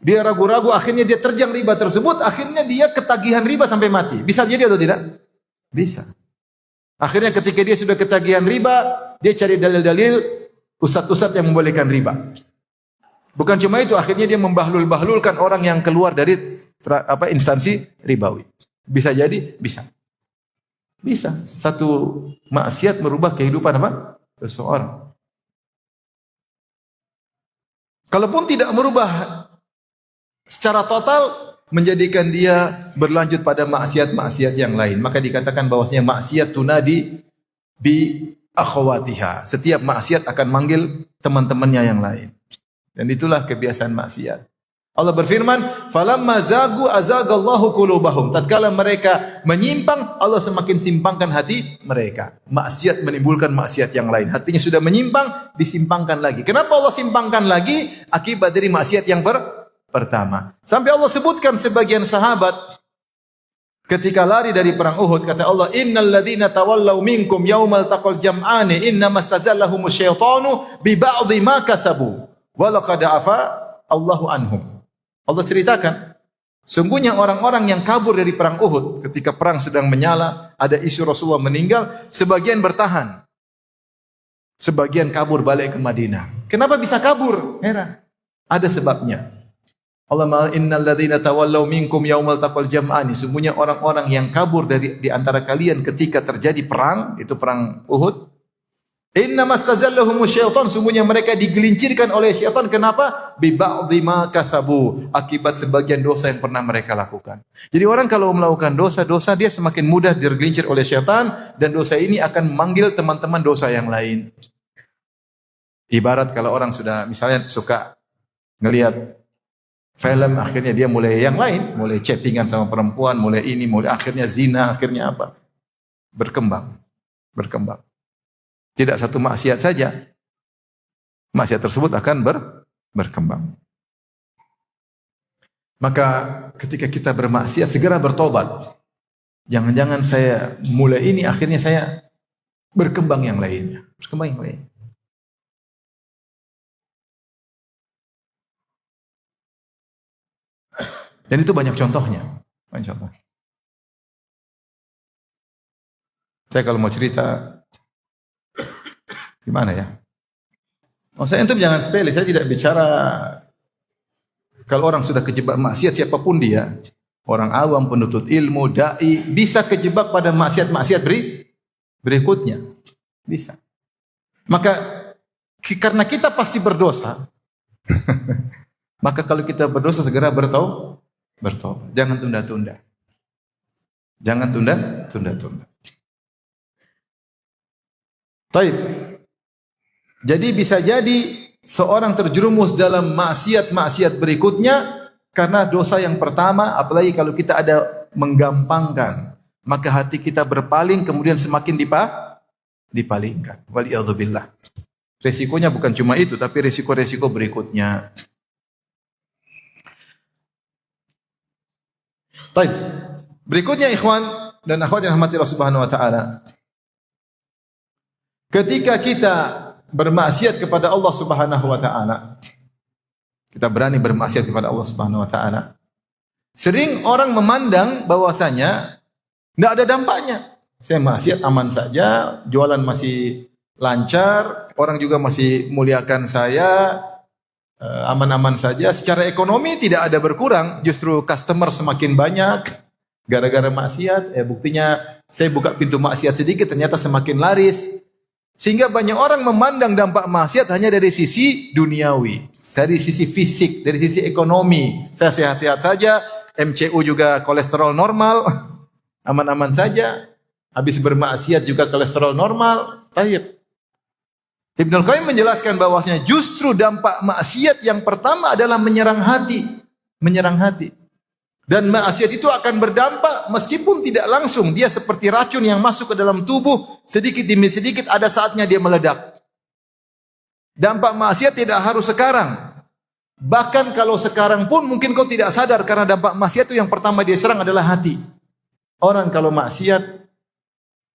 dia ragu-ragu, akhirnya dia terjang riba tersebut, akhirnya dia ketagihan riba sampai mati. Bisa jadi atau tidak? Bisa. Akhirnya ketika dia sudah ketagihan riba, dia cari dalil-dalil ustadz-ustadz yang membolehkan riba. Bukan cuma itu, akhirnya dia membahlul-bahlulkan orang yang keluar dari instansi ribawi. Bisa jadi? Bisa. Bisa. Satu maksiat merubah kehidupan apa? Seseorang. Kalaupun tidak merubah secara total, menjadikan dia berlanjut pada maksiat-maksiat yang lain, maka dikatakan bahwasanya maksiat tunadi bi akhwatiha. Setiap maksiat akan manggil teman-temannya yang lain. Dan itulah kebiasaan maksiat. Allah berfirman, "Falamma zagu azagallahu qulubahum." Tatkala mereka menyimpang, Allah semakin simpangkan hati mereka. Maksiat menimbulkan maksiat yang lain. Hatinya sudah menyimpang, disimpangkan lagi. Kenapa Allah simpangkan lagi? Akibat dari maksiat yang pertama. Sampai Allah sebutkan sebagian sahabat ketika lari dari perang Uhud, kata Allah, "Innal ladzina tawallaw minkum yaumal taqal jam'ani innamastazallahumush syaitanu bi ba'dhi ma kasabu wa laqad afa Allahu anhum." Allah ceritakan, sungguhnya orang-orang yang kabur dari perang Uhud ketika perang sedang menyala, ada isu Rasulullah meninggal, sebagian bertahan. Sebagian kabur balik ke Madinah. Kenapa bisa kabur? Heran. Ada sebabnya. Allah ma'al innal ladzina tawallaw minkum yaumal taqal jam'ani. Sungguhnya orang-orang yang kabur dari di antara kalian ketika terjadi perang, itu perang Uhud. Innamastazallahumush syaitan, sungguhnya mereka digelincirkan oleh syaitan. Kenapa? Bi ba'dhi ma kasabu, akibat sebagian dosa yang pernah mereka lakukan. Jadi orang kalau melakukan dosa-dosa, dia semakin mudah tergelincir oleh syaitan, dan dosa ini akan memanggil teman-teman dosa yang lain. Ibarat kalau orang sudah misalnya suka ngelihat film, akhirnya dia mulai yang lain, mulai chattingan sama perempuan, mulai ini, mulai akhirnya zina, akhirnya apa? Berkembang. Tidak satu maksiat saja, maksiat tersebut akan berkembang. Maka ketika kita bermaksiat, segera bertobat. Jangan-jangan saya mulai ini, akhirnya saya berkembang yang lainnya. Dan itu banyak contohnya. Saya kalau mau cerita, gimana ya? Saya antum jangan sepele, saya tidak bicara kalau orang sudah kejebak maksiat siapapun dia, orang awam, penuntut ilmu, dai, bisa kejebak pada maksiat-maksiat berikutnya. Bisa. Maka karena kita pasti berdosa, maka kalau kita berdosa segera bertaubat. Jangan tunda-tunda. Baik. Jadi bisa jadi seorang terjerumus dalam maksiat-maksiat berikutnya karena dosa yang pertama, apalagi kalau kita ada menggampangkan, maka hati kita berpaling kemudian semakin dipalingkan. Waliyadzubillah. Resikonya bukan cuma itu, tapi resiko-resiko berikutnya. Baik. Berikutnya ikhwan dan akhwat yang rahmati Allah Subhanahu wa taala. Ketika kita bermaksiat kepada Allah Subhanahu wa taala, kita berani bermaksiat kepada Allah Subhanahu wa taala, sering orang memandang bahwasanya tidak ada dampaknya. Saya maksiat aman saja, jualan masih lancar, orang juga masih muliakan saya, aman-aman saja. Secara ekonomi tidak ada berkurang, justru customer semakin banyak gara-gara maksiat. Buktinya saya buka pintu maksiat sedikit, ternyata semakin laris. Sehingga banyak orang memandang dampak maksiat hanya dari sisi duniawi, dari sisi fisik, dari sisi ekonomi. Saya sehat-sehat saja, MCU juga kolesterol normal, aman-aman saja. Habis bermaksiat juga kolesterol normal. Tayyib. Ibnu Qayyim menjelaskan bahwasanya justru dampak maksiat yang pertama adalah menyerang hati. Dan maksiat itu akan berdampak meskipun tidak langsung. Dia seperti racun yang masuk ke dalam tubuh, sedikit demi sedikit ada saatnya dia meledak. Dampak maksiat tidak harus sekarang. Bahkan kalau sekarang pun mungkin kau tidak sadar karena dampak maksiat itu yang pertama dia serang adalah hati. Orang kalau maksiat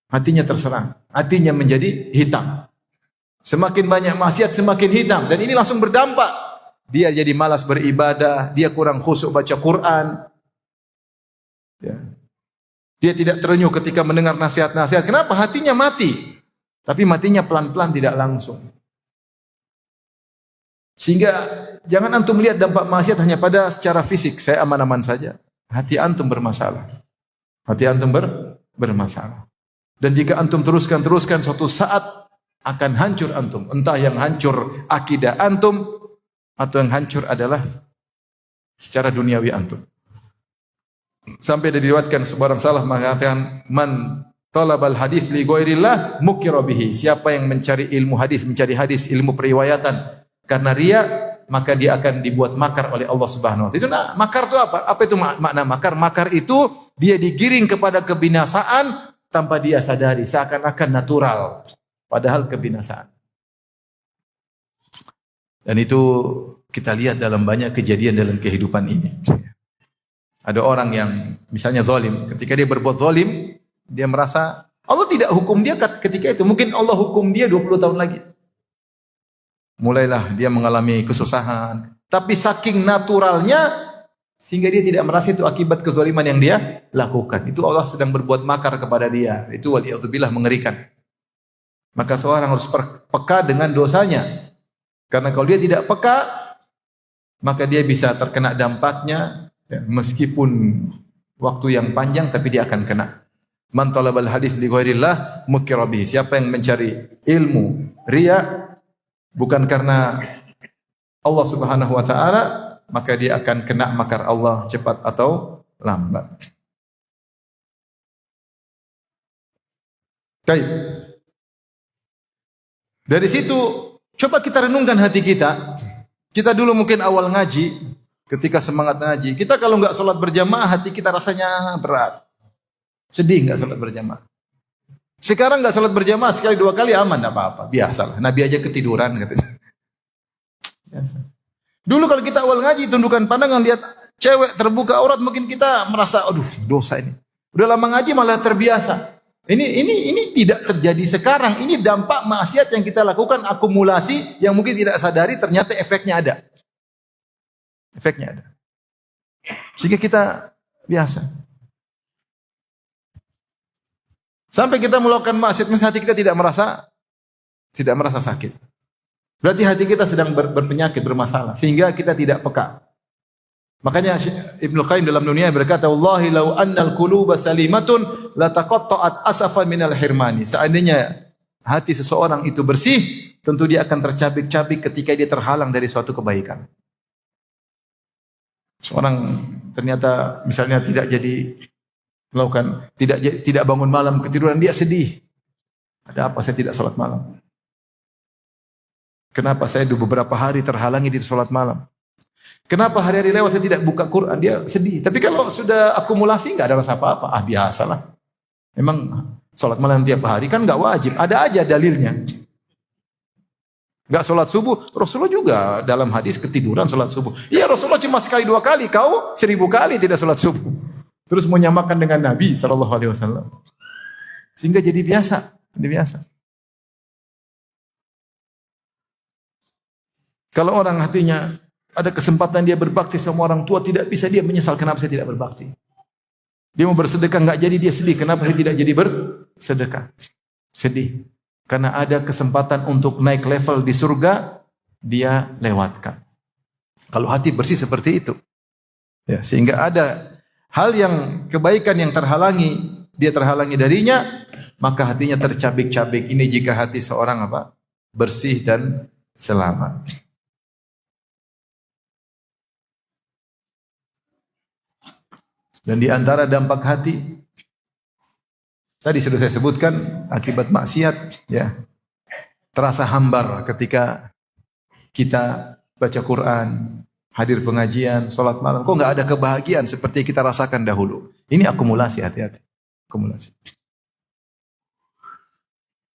hatinya terserang, hatinya menjadi hitam. Semakin banyak maksiat semakin hitam dan ini langsung berdampak. Dia jadi malas beribadah, dia kurang khusyuk baca Quran. Ya. Dia tidak terenyuh ketika mendengar nasihat-nasihat. Kenapa? Hatinya mati. Tapi matinya pelan-pelan tidak langsung. Sehingga jangan antum melihat dampak maksiat hanya pada secara fisik. Saya aman-aman saja. Hati antum bermasalah. Bermasalah. Dan jika antum teruskan suatu saat akan hancur antum. Entah yang hancur akidah antum atau yang hancur adalah secara duniawi antum. Sampai diriwayatkan seorang salah mengatakan man talabal hadis li ghairillah mukira bihi. Siapa yang mencari ilmu hadis, mencari hadis ilmu periwayatan karena riya, maka dia akan dibuat makar oleh Allah Subhanahu wa taala. Itu makar itu apa? Apa itu makna makar? Makar itu dia digiring kepada kebinasaan tanpa dia sadari, seakan-akan natural, padahal kebinasaan. Dan itu kita lihat dalam banyak kejadian dalam kehidupan ini. Ada orang yang misalnya zalim, ketika dia berbuat zalim, dia merasa Allah tidak hukum dia ketika itu. Mungkin Allah hukum dia 20 tahun lagi. Mulailah dia mengalami kesusahan. Tapi saking naturalnya, sehingga dia tidak merasa itu akibat kezaliman yang dia lakukan. Itu Allah sedang berbuat makar kepada dia. Itu waliyadzubillah mengerikan. Maka seorang harus peka dengan dosanya. Karena kalau dia tidak peka, maka dia bisa terkena dampaknya. Ya, meskipun waktu yang panjang, tapi dia akan kena. Man talabal hadis li ghairillah mukira bihi. Siapa yang mencari ilmu riya bukan karena Allah Subhanahu wa taala, maka dia akan kena makar Allah cepat atau lambat. Baik. Dari situ coba kita renungkan hati kita. Kita dulu mungkin awal ngaji, ketika semangat ngaji, kita kalau enggak salat berjamaah hati kita rasanya berat. Sedih enggak salat berjamaah. Sekarang enggak salat berjamaah sekali dua kali aman enggak apa-apa, biasalah. Nabi aja ketiduran katanya. Biasa. Dulu kalau kita awal ngaji tundukan pandangan lihat cewek terbuka aurat mungkin kita merasa aduh dosa ini. Udah lama ngaji malah terbiasa. Ini tidak terjadi sekarang. Ini dampak maksiat yang kita lakukan akumulasi yang mungkin tidak sadari ternyata efeknya ada. Efeknya ada. Sehingga kita biasa. Sampai kita melakukan maksiat, hati kita tidak merasa sakit. Berarti hati kita sedang berpenyakit, bermasalah, sehingga kita tidak peka. Makanya Ibnu Qayyim dalam dunia berkata, "Wallahi law annal quluba salimatun la taqatta'at asafan minal hirmani." Seandainya hati seseorang itu bersih, tentu dia akan tercabik-cabik ketika dia terhalang dari suatu kebaikan. Seorang ternyata misalnya tidak jadi melakukan tidak bangun malam, ketiduran, dia sedih. Ada apa saya tidak salat malam? Kenapa saya beberapa hari terhalangi di salat malam? Kenapa hari-hari lewat saya tidak buka Quran? Dia sedih. Tapi kalau sudah akumulasi enggak ada rasa apa-apa. Ah biasalah. Memang salat malam tiap hari kan enggak wajib. Ada aja dalilnya. Enggak salat subuh. Rasulullah juga dalam hadis ketiduran salat subuh. Iya Rasulullah cuma sekali dua kali. Kau 1000 kali tidak salat subuh. Terus menyamakan dengan Nabi SAW. Sehingga jadi biasa. Jadi biasa. Kalau orang hatinya ada kesempatan dia berbakti sama orang tua, tidak bisa, dia menyesal kenapa saya tidak berbakti. Dia mau bersedekah enggak jadi, dia sedih kenapa saya tidak jadi bersedekah. Sedih. Karena ada kesempatan untuk naik level di surga, dia lewatkan. Kalau hati bersih seperti itu. Ya, sehingga ada hal yang kebaikan yang terhalangi, dia terhalangi darinya, maka hatinya tercabik-cabik. Ini jika hati seorang apa? Bersih dan selamat. Dan di antara dampak hati, tadi sudah saya sebutkan, akibat maksiat, ya, terasa hambar ketika kita baca Quran, hadir pengajian, sholat malam. Kok nggak ada kebahagiaan seperti kita rasakan dahulu? Ini akumulasi, hati-hati. Akumulasi.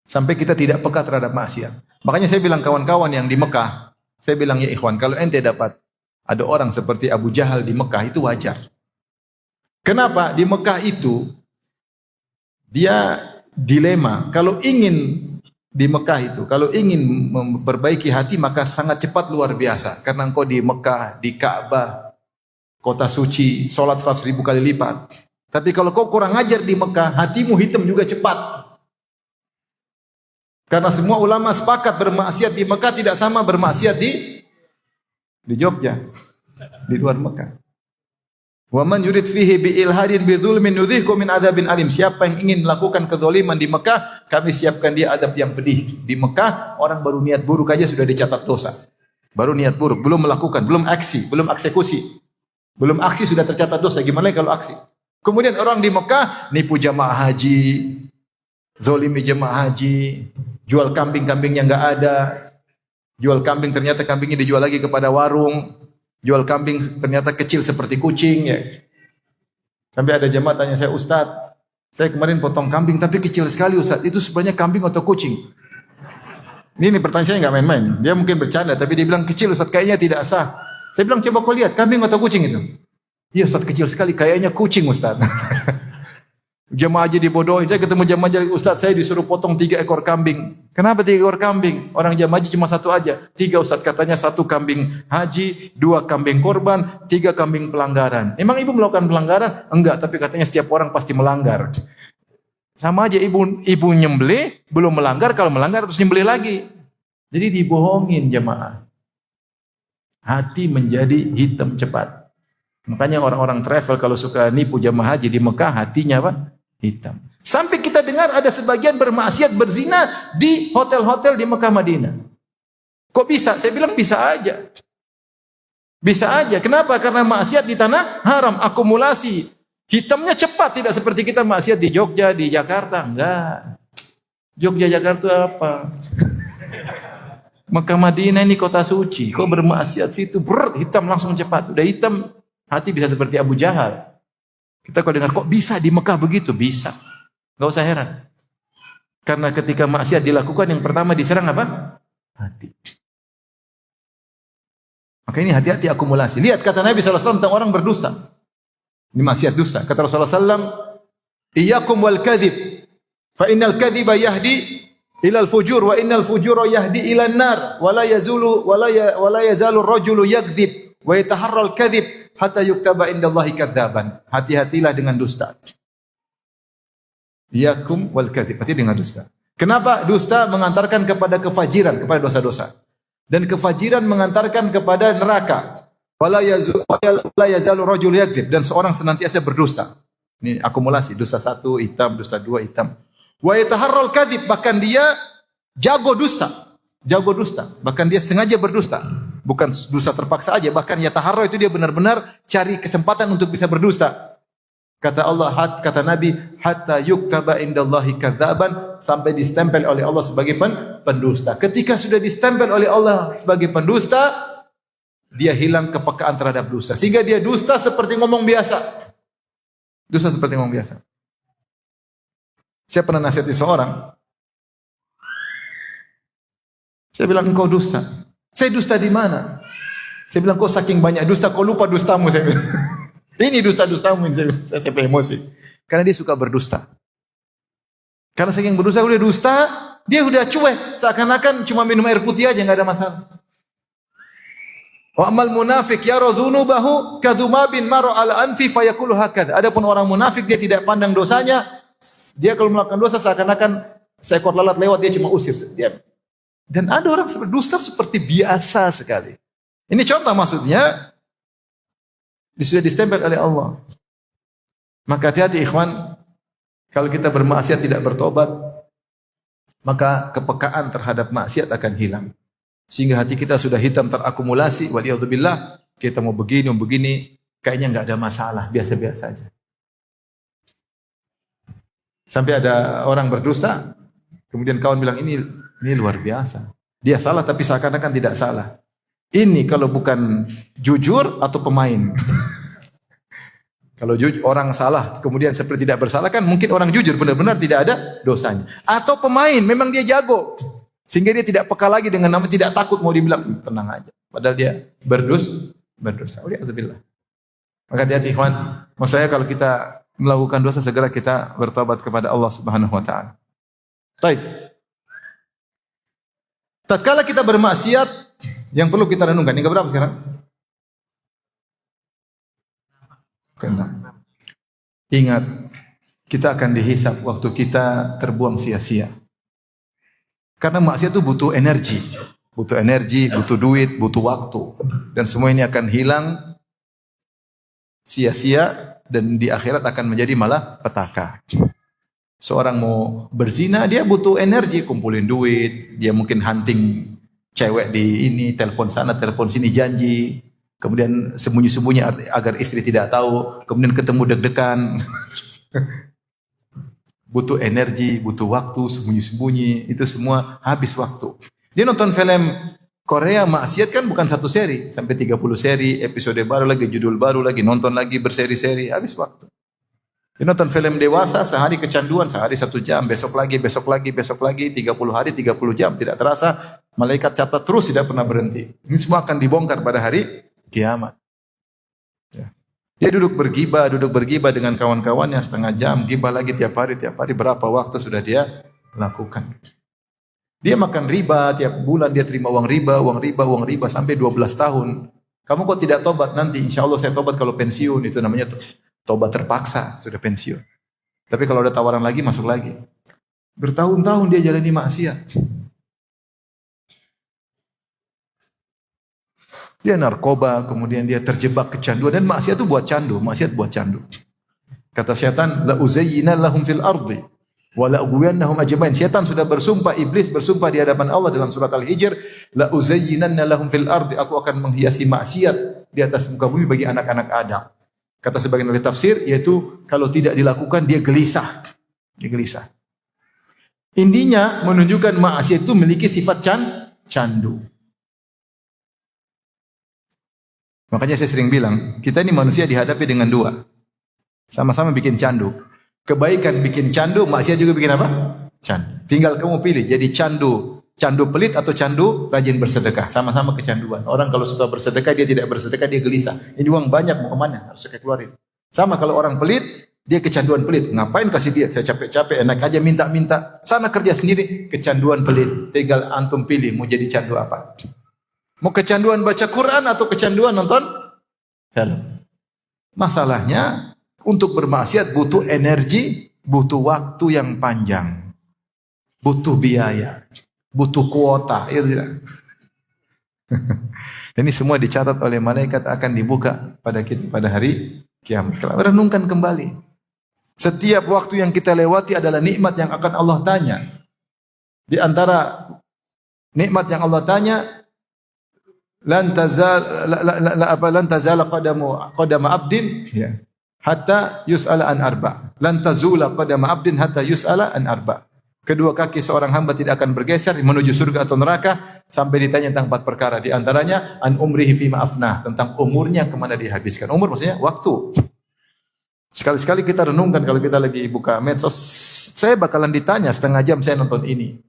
Sampai kita tidak peka terhadap maksiat. Makanya saya bilang kawan-kawan yang di Mekah, saya bilang ya ikhwan, kalau ente dapat ada orang seperti Abu Jahal di Mekah itu wajar. Kenapa? Di Mekah itu dia dilema. Kalau ingin di Mekah itu, kalau ingin memperbaiki hati maka sangat cepat luar biasa. Karena engkau di Mekah, di Ka'bah, kota suci, sholat 100.000 kali lipat. Tapi kalau kau kurang ajar di Mekah, hatimu hitam juga cepat. Karena semua ulama sepakat bermaksiat di Mekah tidak sama bermaksiat di Jogja, di luar Mekah. Wa man yurid fihi bi ilhadin bi dzulmin nudhiqhu min adzabin alim. Siapa yang ingin melakukan kezaliman di Mekah, kami siapkan dia adab yang pedih. Di Mekah orang baru niat buruk aja sudah dicatat dosa. Baru niat buruk, belum melakukan, belum aksi, belum eksekusi. Belum aksi sudah tercatat dosa. Gimana kalau aksi? Kemudian orang di Mekah nipu jamaah haji, zalimi jamaah haji, jual kambing-kambing yang enggak ada. Jual kambing ternyata kambingnya dijual lagi kepada warung. Jual kambing ternyata kecil seperti kucing ya. Sampai ada jemaah tanya saya, Ustaz, saya kemarin potong kambing tapi kecil sekali Ustaz. Itu sebenarnya kambing atau kucing? Ini pertanyaan saya nggak main-main. Dia mungkin bercanda tapi dia bilang kecil Ustaz, kayaknya tidak sah. Saya bilang coba kau lihat kambing atau kucing itu? Iya Ustaz, kecil sekali, kayaknya kucing Ustaz. Jemaah aja dibodohin. Saya ketemu jemaah aja, Ustaz saya disuruh potong 3 ekor kambing. Kenapa 3 ekor kambing? Orang jemaah haji cuma 1 aja. 3 Ustaz, katanya 1 kambing haji, 2 kambing korban, 3 kambing pelanggaran. Emang ibu melakukan pelanggaran? Enggak, tapi katanya setiap orang pasti melanggar. Sama aja ibu nyembelih, belum melanggar, kalau melanggar terus nyembelih lagi. Jadi dibohongin jemaah. Hati menjadi hitam cepat. Makanya orang-orang travel kalau suka nipu jemaah haji di Mekah, hatinya apa? Hitam. Sampai kita dengar ada sebagian bermaksiat berzina di hotel-hotel di Mekah Madinah. Kok bisa? Saya bilang bisa aja. Bisa aja. Kenapa? Karena maksiat di tanah haram, akumulasi. Hitamnya cepat, tidak seperti kita maksiat di Jogja, di Jakarta. Enggak. Jogja, Jakarta apa? Mekah Madinah ini kota suci. Kok bermaksiat situ? Hitam langsung cepat. Udah hitam, hati bisa seperti Abu Jahal. Kita kalau dengar kok bisa di Mekah begitu? Bisa. Gak usah heran. Karena ketika maksiat dilakukan yang pertama diserang apa? Hati. Maka ini hati-hati akumulasi. Lihat kata Nabi SAW tentang orang berdusta. Ini maksiat dusta. Kata Rasulullah SAW, Iyyakum wal kadhib. Fa innal kadhiba yahdi ilal fujur wa innal fujura yahdi ilan nar. Wa la yazalu rajulu yakdzib wa yataharral kadhib hatta yuktaba indallahi kadzaban. Hati-hatilah dengan dusta. Iyyakum wal kadzib. Hati dengan dusta. Kenapa? Dusta mengantarkan kepada kefajiran, kepada dosa-dosa. Dan kefajiran mengantarkan kepada neraka. Wala yazalu rajul yakdzib, dan seorang senantiasa berdusta. Ini akumulasi, dusta 1 hitam, dusta 2 hitam. Wa yataharral kadzib, bahkan dia jago dusta. Jago dusta, bahkan dia sengaja berdusta. Bukan dusta terpaksa aja, bahkan yataharra itu dia benar-benar cari kesempatan untuk bisa berdusta. Kata Allah, kata Nabi, hatta yuktaba indallahi kadzaban, sampai distempel oleh Allah sebagai pendusta. Ketika sudah distempel oleh Allah sebagai pendusta, dia hilang kepekaan terhadap dosa. Sehingga dia dusta seperti ngomong biasa. Dusta seperti ngomong biasa. Saya pernah nasihati seorang. Saya bilang, engkau dusta. Saya dusta di mana? Saya bilang, kau saking banyak dusta, kau lupa dustamu. Saya bilang. Ini dusta-dustamu. Saya emosi. Karena dia suka berdusta. Karena saking berdusta, udah dusta, dia udah cuek. Seakan-akan cuma minum air putih aja, nggak ada masalah. Wa amal munafik yara dzunubahu kadhumabin mara ala anfi fayaqulu hakadha. Adapun orang munafik, dia tidak pandang dosanya. Dia kalau melakukan dosa seakan-akan seekor lalat lewat, dia cuma usir. Dan ada orang berdusta seperti biasa sekali. Ini contoh maksudnya, sudah distempel oleh Allah. Maka hati-hati ikhwan, kalau kita bermaksiat tidak bertobat, maka kepekaan terhadap maksiat akan hilang. Sehingga hati kita sudah hitam terakumulasi, waliyadzubillah, kita mau begini, kayaknya nggak ada masalah, biasa-biasa aja. Sampai ada orang berdosa, kemudian kawan bilang, ini luar biasa. Dia salah tapi seakan-akan tidak salah. Ini kalau bukan jujur atau pemain. Kalau orang salah kemudian seperti tidak bersalah, kan mungkin orang jujur benar-benar tidak ada dosanya. Atau pemain, memang dia jago. Sehingga dia tidak peka lagi dengan nama, tidak takut mau dibilang tenang aja. Padahal dia berdosa. Alhamdulillah. Maka hati-hati ikhwan. Maksud saya kalau kita melakukan dosa, segera kita bertobat kepada Allah Subhanahu wa taala. Baik. Tatkala kita bermaksiat, yang perlu kita renungkan, yang keberapa sekarang? Keenam. Ingat, kita akan dihisap waktu kita terbuang sia-sia. Karena maksiat itu butuh energi, butuh duit, butuh waktu, dan semua ini akan hilang sia-sia dan di akhirat akan menjadi malah petaka. Seorang mau berzina, dia butuh energi, kumpulin duit, dia mungkin hunting cewek di ini, telepon sana, telepon sini, janji, kemudian sembunyi-sembunyi agar istri tidak tahu, kemudian ketemu deg-degan. Butuh energi, butuh waktu, sembunyi-sembunyi, itu semua habis waktu. Dia nonton film Korea maksiat kan bukan satu seri, sampai 30 seri, episode baru lagi, judul baru lagi, nonton lagi berseri-seri, habis waktu. Dia nonton film dewasa, sehari kecanduan, sehari 1 jam, besok lagi, besok lagi, besok lagi, 30 hari, 30 jam, tidak terasa, malaikat catat terus, tidak pernah berhenti. Ini semua akan dibongkar pada hari kiamat. Ya. Dia duduk bergibah dengan kawan-kawannya setengah jam, gibah lagi tiap hari, berapa waktu sudah dia lakukan. Dia makan riba, tiap bulan dia terima uang riba sampai 12 tahun. Kamu kok tidak tobat nanti? Insya Allah saya tobat kalau pensiun, itu namanya tobat terpaksa, sudah pensiun. Tapi kalau ada tawaran lagi, masuk lagi. Bertahun-tahun dia jalani maksiat. Dia narkoba, kemudian dia terjebak kecanduan, dan maksiat itu buat candu, maksiat buat candu. Kata syaitan, la uzayyina lahum fil ardi wa la ughwiyannahum ajmain. Syaitan sudah bersumpah, iblis bersumpah di hadapan Allah dalam surat Al-Hijr, la uzayyinanna lahum fil ardi, aku akan menghiasi maksiat di atas muka bumi bagi anak-anak Adam. Kata sebagian ahli tafsir, yaitu kalau tidak dilakukan dia gelisah. Dia gelisah. Intinya menunjukkan maksiat itu memiliki sifat candu. Makanya saya sering bilang, kita ini manusia dihadapi dengan dua. Sama-sama bikin candu. Kebaikan bikin candu, maksiat juga bikin apa? Candu. Tinggal kamu pilih, jadi candu pelit atau candu rajin bersedekah. Sama-sama kecanduan. Orang kalau suka bersedekah, dia tidak bersedekah, dia gelisah. Ini uang banyak, mau kemana? Harus saya keluarin. Sama kalau orang pelit, dia kecanduan pelit. Ngapain kasih dia? Saya capek-capek, enak aja minta-minta. Sana kerja sendiri, kecanduan pelit. Tinggal antum pilih, mau jadi candu apa? Mau kecanduan baca Quran atau kecanduan nonton film? Masalahnya, untuk bermaksiat butuh energi, butuh waktu yang panjang. Butuh biaya. Butuh kuota. Ini semua dicatat oleh malaikat, akan dibuka pada kita pada hari kiamat. Renungkan kembali. Setiap waktu yang kita lewati adalah nikmat yang akan Allah tanya. Di antara nikmat yang Allah tanya, lan tazala qadama abdin hatta yus'ala an arba. Lan tazula qadama abdin hatta yus'ala an arba. Kedua kaki seorang hamba tidak akan bergeser menuju surga atau neraka sampai ditanya tentang 4 perkara. Di antaranya an umrihi fima afnah, tentang umurnya kemana dihabiskan. Umur maksudnya waktu. Sekali-sekali kita renungkan kalau kita lagi buka medsos, saya bakalan ditanya setengah jam saya nonton ini.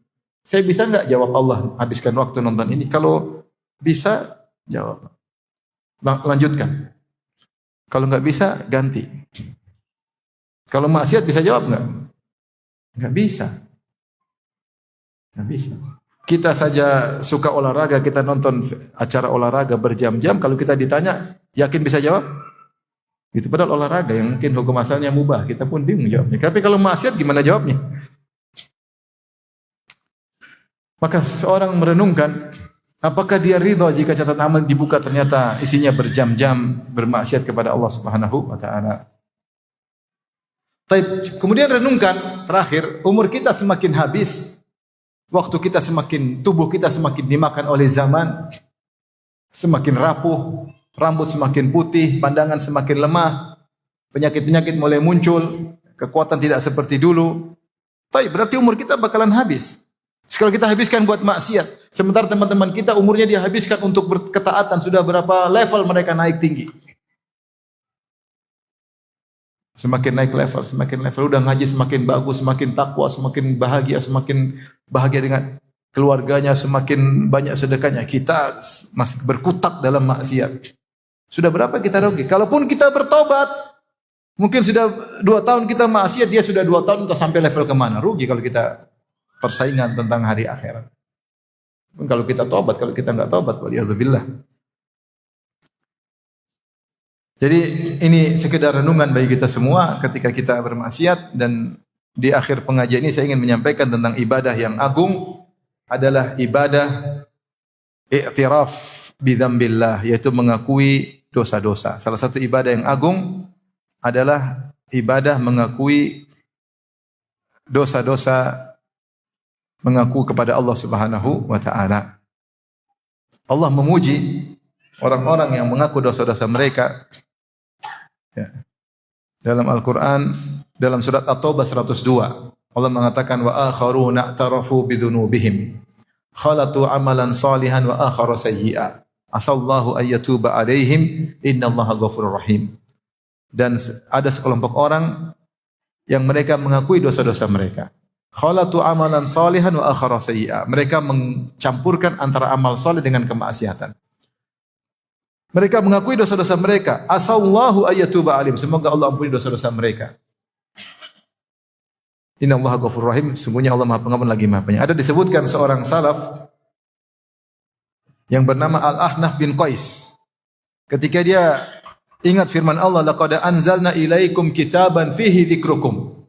Saya bisa enggak jawab Allah habiskan waktu nonton ini? Kalau bisa, jawab. Lanjutkan. Kalau enggak bisa, ganti. Kalau maksiat bisa jawab enggak? Enggak bisa. Enggak bisa. Kita saja suka olahraga, kita nonton acara olahraga berjam-jam, kalau kita ditanya, yakin bisa jawab? Itu padahal olahraga yang mungkin hukum asalnya mubah, kita pun bingung jawabnya. Tapi kalau maksiat gimana jawabnya? Maka seorang merenungkan, apakah dia ridha jika catatan amal dibuka ternyata isinya berjam-jam bermaksiat kepada Allah Subhanahu wa taala. Kemudian renungkan terakhir, umur kita semakin habis, waktu kita semakin, tubuh kita semakin dimakan oleh zaman, semakin rapuh, rambut semakin putih, pandangan semakin lemah, penyakit-penyakit mulai muncul, kekuatan tidak seperti dulu. Berarti umur kita bakalan habis. Sekali kita habiskan buat maksiat, sementara teman-teman kita umurnya dia habiskan untuk berketaatan, sudah berapa level mereka naik tinggi. Semakin naik level, udah ngaji semakin bagus, semakin takwa, semakin bahagia dengan keluarganya, semakin banyak sedekahnya. Kita masih berkutat dalam maksiat. Sudah berapa kita rugi? Kalaupun kita bertobat, mungkin sudah 2 tahun kita maksiat, dia sudah 2 tahun untuk sampai level kemana? Rugi kalau kita persaingan tentang hari akhirat. Kalau kita tobat, kalau kita enggak tobat, waliyadzubillah. Jadi ini sekedar renungan bagi kita semua ketika kita bermaksiat, dan di akhir pengajian ini saya ingin menyampaikan tentang ibadah yang agung adalah ibadah i'tiraf bidzambillah, yaitu mengakui dosa-dosa. Salah satu ibadah yang agung adalah ibadah mengakui dosa-dosa, mengaku kepada Allah Subhanahu wa taala. Allah memuji orang-orang yang mengaku dosa-dosa mereka. Ya. Dalam Al-Quran, dalam surat At-Taubah 102, Allah mengatakan wa akharuna i'tarafu bidzunubihim. khalatu amalan salihan wa akhara sayyi'a. Asallahu ayyatuba alaihim innallaha ghafurur rahim. Dan ada sekelompok orang yang mereka mengakui dosa-dosa mereka. Khalatu amalan salihan wa akhara sayyi'a. Mereka mencampurkan antara amal saleh dengan kemaksiatan. Mereka mengakui dosa-dosa mereka. Asallahu ayyatuba alaihim. Semoga Allah ampuni dosa-dosa mereka. Innallaha ghafurur rahim. Sungguhnya Allah Maha Pengampun lagi Maha Penyayang. Ada disebutkan seorang salaf yang bernama Al-Ahnaf bin Qais. Ketika dia ingat firman Allah, laqad anzalna ilaikum kitaban fihi dzikrukum.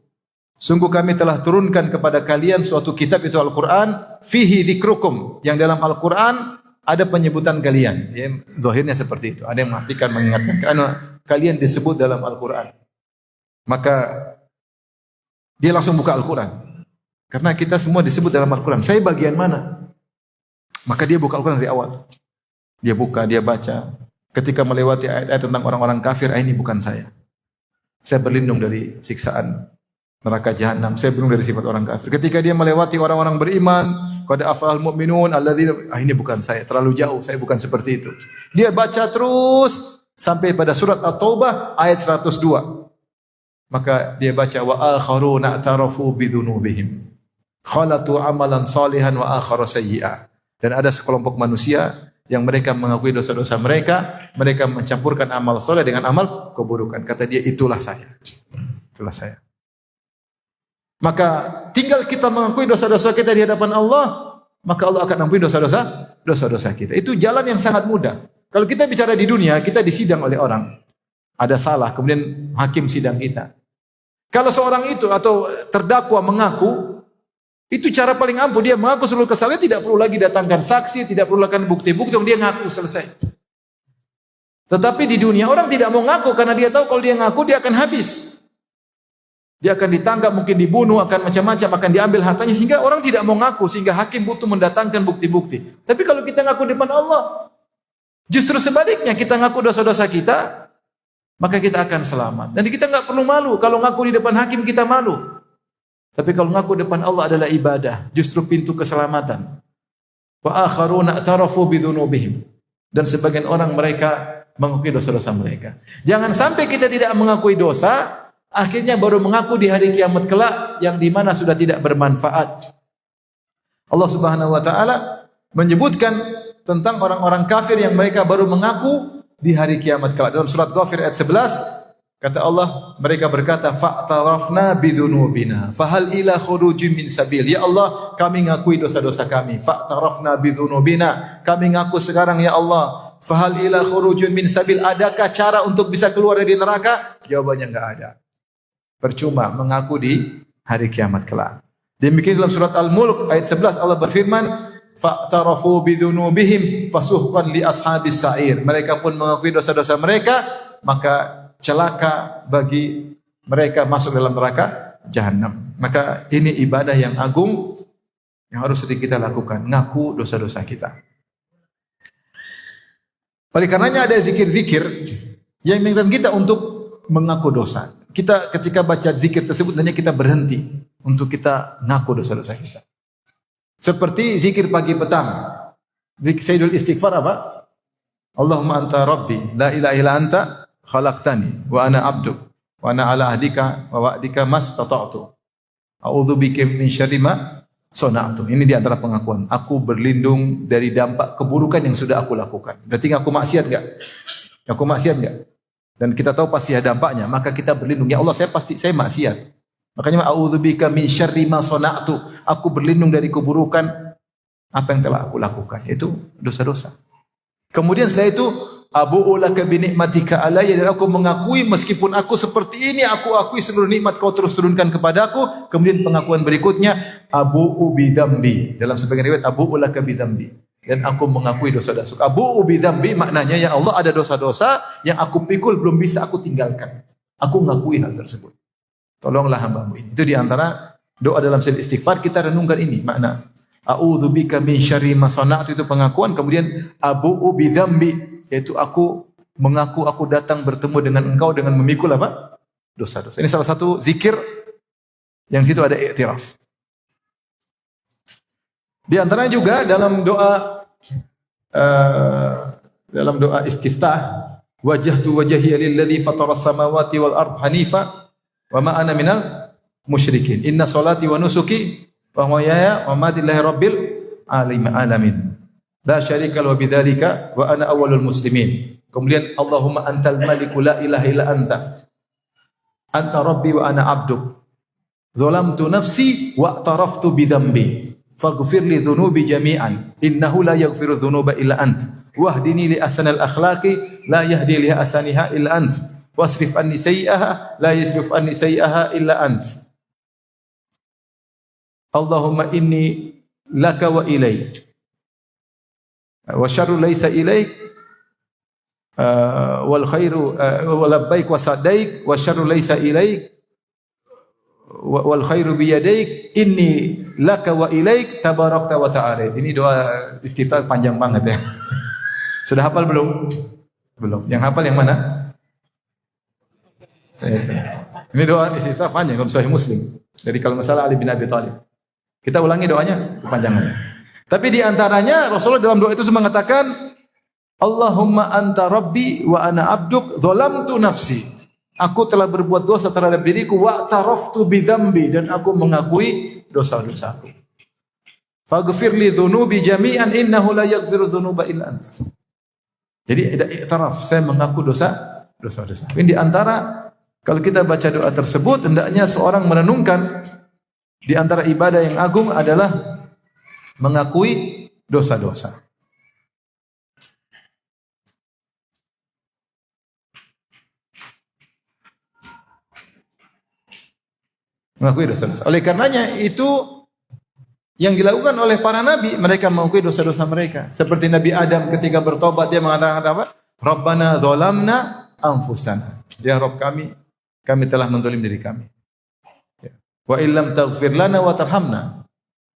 Sungguh kami telah turunkan kepada kalian suatu kitab, itu Al-Qur'an, fihi dzikrukum, yang dalam Al-Qur'an ada penyebutan kalian. Ya, zahirnya seperti itu. Ada yang mengartikan mengingatkan karena kalian disebut dalam Al-Qur'an. Maka dia langsung buka Al-Qur'an. Karena kita semua disebut dalam Al-Qur'an. Saya bagian mana? Maka dia buka Al-Quran dari awal. Dia buka, dia baca. Ketika melewati ayat-ayat tentang orang-orang kafir, ini bukan saya. Saya berlindung dari siksaan neraka jahanam. Saya berlindung dari sifat orang kafir. Ketika dia melewati orang-orang beriman, qad aflahal mu'minun alladzina, ini bukan saya. Terlalu jauh, saya bukan seperti itu. Dia baca terus sampai pada surat At-Taubah ayat 102. Maka dia baca wa akharuna i'tarafu bidzunubihim. Khalatu amalan salihan wa akhara sayyi'a. Dan ada sekelompok manusia yang mereka mengakui dosa-dosa mereka, mereka mencampurkan amal soleh dengan amal keburukan. Kata dia, itulah saya. Itulah saya. Maka tinggal kita mengakui dosa-dosa kita di hadapan Allah, maka Allah akan ampuni dosa-dosa kita. Itu jalan yang sangat mudah. Kalau kita bicara di dunia, kita disidang oleh orang. Ada salah, kemudian hakim sidang kita. Kalau seorang itu atau terdakwa mengaku, itu cara paling ampuh. Dia mengaku seluruh kesalahan, tidak perlu lagi datangkan saksi, tidak perlu lagi bukti-bukti, dia ngaku, selesai. Tetapi di dunia orang tidak mau ngaku karena dia tahu kalau dia ngaku dia akan habis. Dia akan ditangkap, mungkin dibunuh, akan macam-macam, akan diambil hartanya, sehingga orang tidak mau ngaku, sehingga hakim butuh mendatangkan bukti-bukti. Tapi kalau kita ngaku di depan Allah, justru sebaliknya, kita ngaku dosa-dosa kita, maka kita akan selamat. Dan kita nggak perlu malu. Kalau ngaku di depan hakim kita malu. Tapi kalau ngaku depan Allah adalah ibadah, justru pintu keselamatan. Wa akharuna i'tarafu bidzunubihim. Dan sebagian orang mereka mengakui dosa-dosa mereka. Jangan sampai kita tidak mengakui dosa, akhirnya baru mengaku di hari kiamat kelak yang di mana sudah tidak bermanfaat. Allah Subhanahu wa taala menyebutkan tentang orang-orang kafir yang mereka baru mengaku di hari kiamat kelak. Dalam surat Ghafir ayat 11, kata Allah, mereka berkata, fa'tarafna bidzunubina, fahal ila khurujin min sabil. Ya Allah, kami ngakui dosa-dosa kami. Fa'tarafna bidzunubina, kami ngaku sekarang ya Allah. Fahal ila khurujin min sabil, adakah cara untuk bisa keluar dari neraka? Jawabannya enggak ada. Percuma mengaku di hari kiamat kelak. Demikian dalam surat Al-Mulk ayat 11 Allah berfirman, fa'tarafu bidzunubihim fasuhqan li ashabis sa'ir. Mereka pun mengakui dosa-dosa mereka, maka celaka bagi mereka masuk dalam neraka jahanam. Maka ini ibadah yang agung yang harus sering kita lakukan, ngaku dosa-dosa kita. Oleh karenanya ada zikir-zikir yang mengingatkan kita untuk mengaku dosa. Kita ketika baca zikir tersebut hendaknya kita berhenti untuk kita ngaku dosa-dosa kita. Seperti zikir pagi petang. Zikir Sayyidul Istighfar apa? Allahumma anta rabbi la ilaha illa anta khalaqtani wa ana abduk wa ana ala ahdika wa wa'dika mastata'tu a'udzu bika min syarri ma sana'tu. Ini di antara pengakuan. Aku berlindung dari dampak keburukan yang sudah aku lakukan. Berarti aku maksiat enggak? Aku maksiat enggak? Dan kita tahu pasti ada dampaknya, maka kita berlindung. Ya Allah, saya maksiat. Makanya a'udzu bika min syarri ma sana'tu. Aku berlindung dari keburukan apa yang telah aku lakukan. Itu dosa-dosa. Kemudian setelah itu abu'u laka bi ni'matika alayya, dan aku mengakui meskipun aku seperti ini, aku akui seluruh nikmat kau terus turunkan kepadaku. Kemudian pengakuan berikutnya abu'u bi dzambi. Dalam sebagian riwayat abu'u laka bi dzambi, dan aku mengakui dosa-dosa. Abu'u bi dzambi maknanya, ya Allah, ada dosa-dosa yang aku pikul belum bisa aku tinggalkan. Aku mengakui hal tersebut. Tolonglah hamba-Mu ini. Itu di antara doa dalam sel istighfar, kita renungkan ini makna a'udzu bika min syarri ma sana'tu, itu pengakuan. Kemudian abu'u bi dzambi, yaitu aku mengaku aku datang bertemu dengan engkau dengan memikul apa? Dosa-dosa. Ini salah satu zikir yang situ ada iktiraf. Di antaranya juga dalam doa istiftah, wajjahtu wajhiya lilladzi fataras samawati wal ard hanifa wa ma ana minal musyrikin. Inna salati wa nusuki wa mahyaya wa mamati lillahi rabbil alamin. La syarika lahu bidzalika wa ana awwalul muslimin. Kemudian Allahumma antal maliku la ilaha illa anta. Anta rabbi wa ana abduk. Zalamtu nafsi wa i'taraftu bi dhanbi. Faghfir li dhunubi jami'an. Innahu la yaghfiru dhunuba illa ant. Wahdini li ahsanil akhlaqi la yahdi li ahsaniha illa ant. Wasrif anni sayyi'aha la yasrif anni sayyi'aha illa ant. Allahumma inni laka wa ilaik. Wa syarru laisa ilaik wal khairu wa labbaik wa sadaik wa syarru laisa ilaik wal khairu bi yadaik inni laka wa ilaik tabarakta wa ta'ala. Ini doa istiftah panjang banget ya. Sudah hafal belum? Belum. Yang hafal yang mana? Ini doa istiftah panjang dalam Sahih Muslim. Dari kalau masalah Ali bin Abi Thalib. Kita ulangi doanya kepanjangannya. Tapi di antaranya Rasulullah dalam doa itu mengatakan, Allahumma anta rabbi wa ana abduk zalamtu nafsi. Aku telah berbuat dosa terhadap diriku wa taraftu bi dzambi, dan aku mengakui dosa-dosaku. Faghfir li dzunubi jami'an innahu la yaghfiru dzunuba illa ant. Jadi ada iktiraf, saya mengaku dosa-dosa. Ini di antara kalau kita baca doa tersebut hendaknya seorang merenungkan di antara ibadah yang agung adalah mengakui dosa-dosa. Mengakui dosa-dosa. Oleh karenanya itu yang dilakukan oleh para nabi, mereka mengakui dosa-dosa mereka. Seperti Nabi Adam ketika bertobat dia mengatakan apa? Rabbana dzalamna anfusana. Ya Rabb kami telah menzalim diri kami. Wa illam taghfir lana wa tarhamna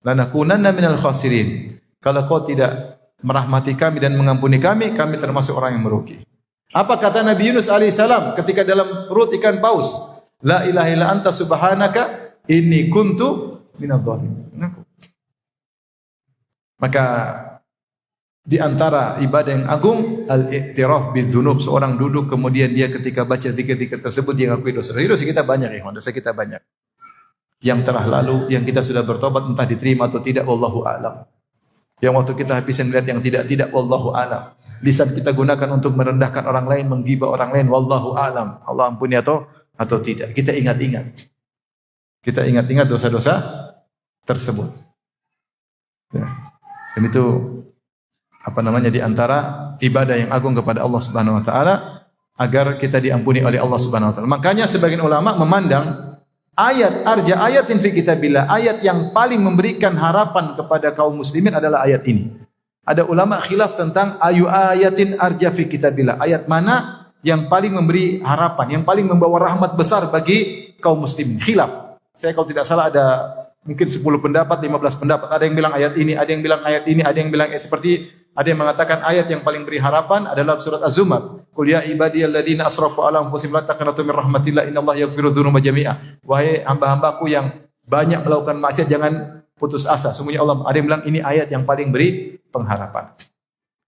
lanakunanna minal khasirin. Kalau kau tidak merahmati kami dan mengampuni kami, kami termasuk orang yang merugi. Apa kata Nabi Yunus alaihissalam ketika dalam perut ikan paus? La ilaha illa anta subhanaka inni kuntu minadh dhalimin. Maka di antara ibadah yang agung al-i'tiraf bidzunub, seorang duduk kemudian dia ketika baca zikir-zikir tersebut dia ngakui dosa. Dosa kita banyak ya, dosa kita banyak. Yang telah lalu, yang kita sudah bertobat entah diterima atau tidak, wallahu a'lam. Yang waktu kita habisin melihat yang tidak, wallahu a'lam. Lisan kita gunakan untuk merendahkan orang lain, menggibah orang lain, wallahu a'lam. Allah ampuni atau tidak. Kita ingat-ingat. Kita ingat-ingat dosa-dosa tersebut. Ya. Dan itu di antara ibadah yang agung kepada Allah Subhanahu wa taala agar kita diampuni oleh Allah Subhanahu wa taala. Makanya sebagian ulama memandang ayatin fi kitabillah, ayat yang paling memberikan harapan kepada kaum muslimin adalah ayat ini. Ada ulama khilaf tentang ayu ayatin arja fi kitabillah. Ayat mana yang paling memberi harapan, yang paling membawa rahmat besar bagi kaum muslimin. Khilaf. Saya kalau tidak salah ada mungkin 10 pendapat, 15 pendapat. Ada yang bilang ayat ini, ada yang bilang ayat ini, ada yang bilang seperti ada yang mengatakan ayat yang paling beri harapan adalah surat Az-Zumar. Qul ya ibadiyalladzina asrafu ala anfusihim la taqnatu min rahmatillah innallaha yaghfiru dzunuba jami'a. Wahai hamba-hambaku yang banyak melakukan maksiat, jangan putus asa. Sungguhnya Allah, ada yang bilang ini ayat yang paling beri pengharapan.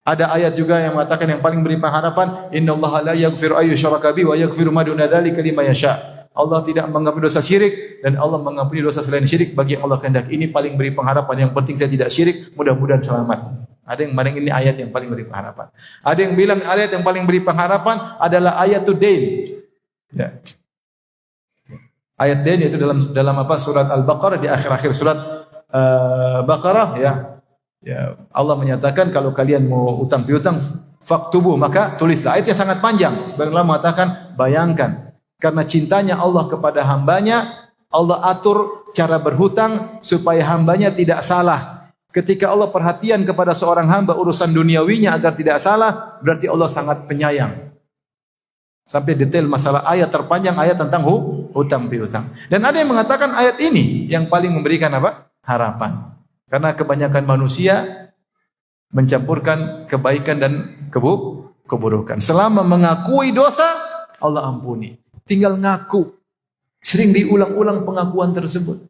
Ada ayat juga yang mengatakan yang paling beri pengharapan, innallaha la yaghfiru ayyushraka bihi wa yaghfiru ma duna dzalika liman yasha. Allah tidak mengampuni dosa syirik dan Allah mengampuni dosa selain syirik bagi yang Allah kehendaki. Ini paling beri pengharapan. Yang penting saya tidak syirik, mudah-mudahan selamat. Ada yang bilang ini ayat yang paling beri pengharapan. Ada yang bilang ayat yang paling beri pengharapan adalah ayatul dain. Ya. Ayat dain itu dalam apa? Surat Al-Baqarah, di akhir-akhir surat Baqarah ya. Ya, Allah menyatakan kalau kalian mau utang piutang faktubu, maka tulislah. Ayatnya sangat panjang. Sebagian ulama mengatakan bayangkan karena cintanya Allah kepada hambanya, Allah atur cara berhutang supaya hambanya tidak salah. Ketika Allah perhatian kepada seorang hamba urusan duniawinya agar tidak salah, berarti Allah sangat penyayang. Sampai detail masalah ayat terpanjang ayat tentang hutang piutang. Dan ada yang mengatakan ayat ini yang paling memberikan apa? Harapan. Karena kebanyakan manusia mencampurkan kebaikan dan keburukan. Selama mengakui dosa, Allah ampuni. Tinggal ngaku. Sering diulang-ulang pengakuan tersebut.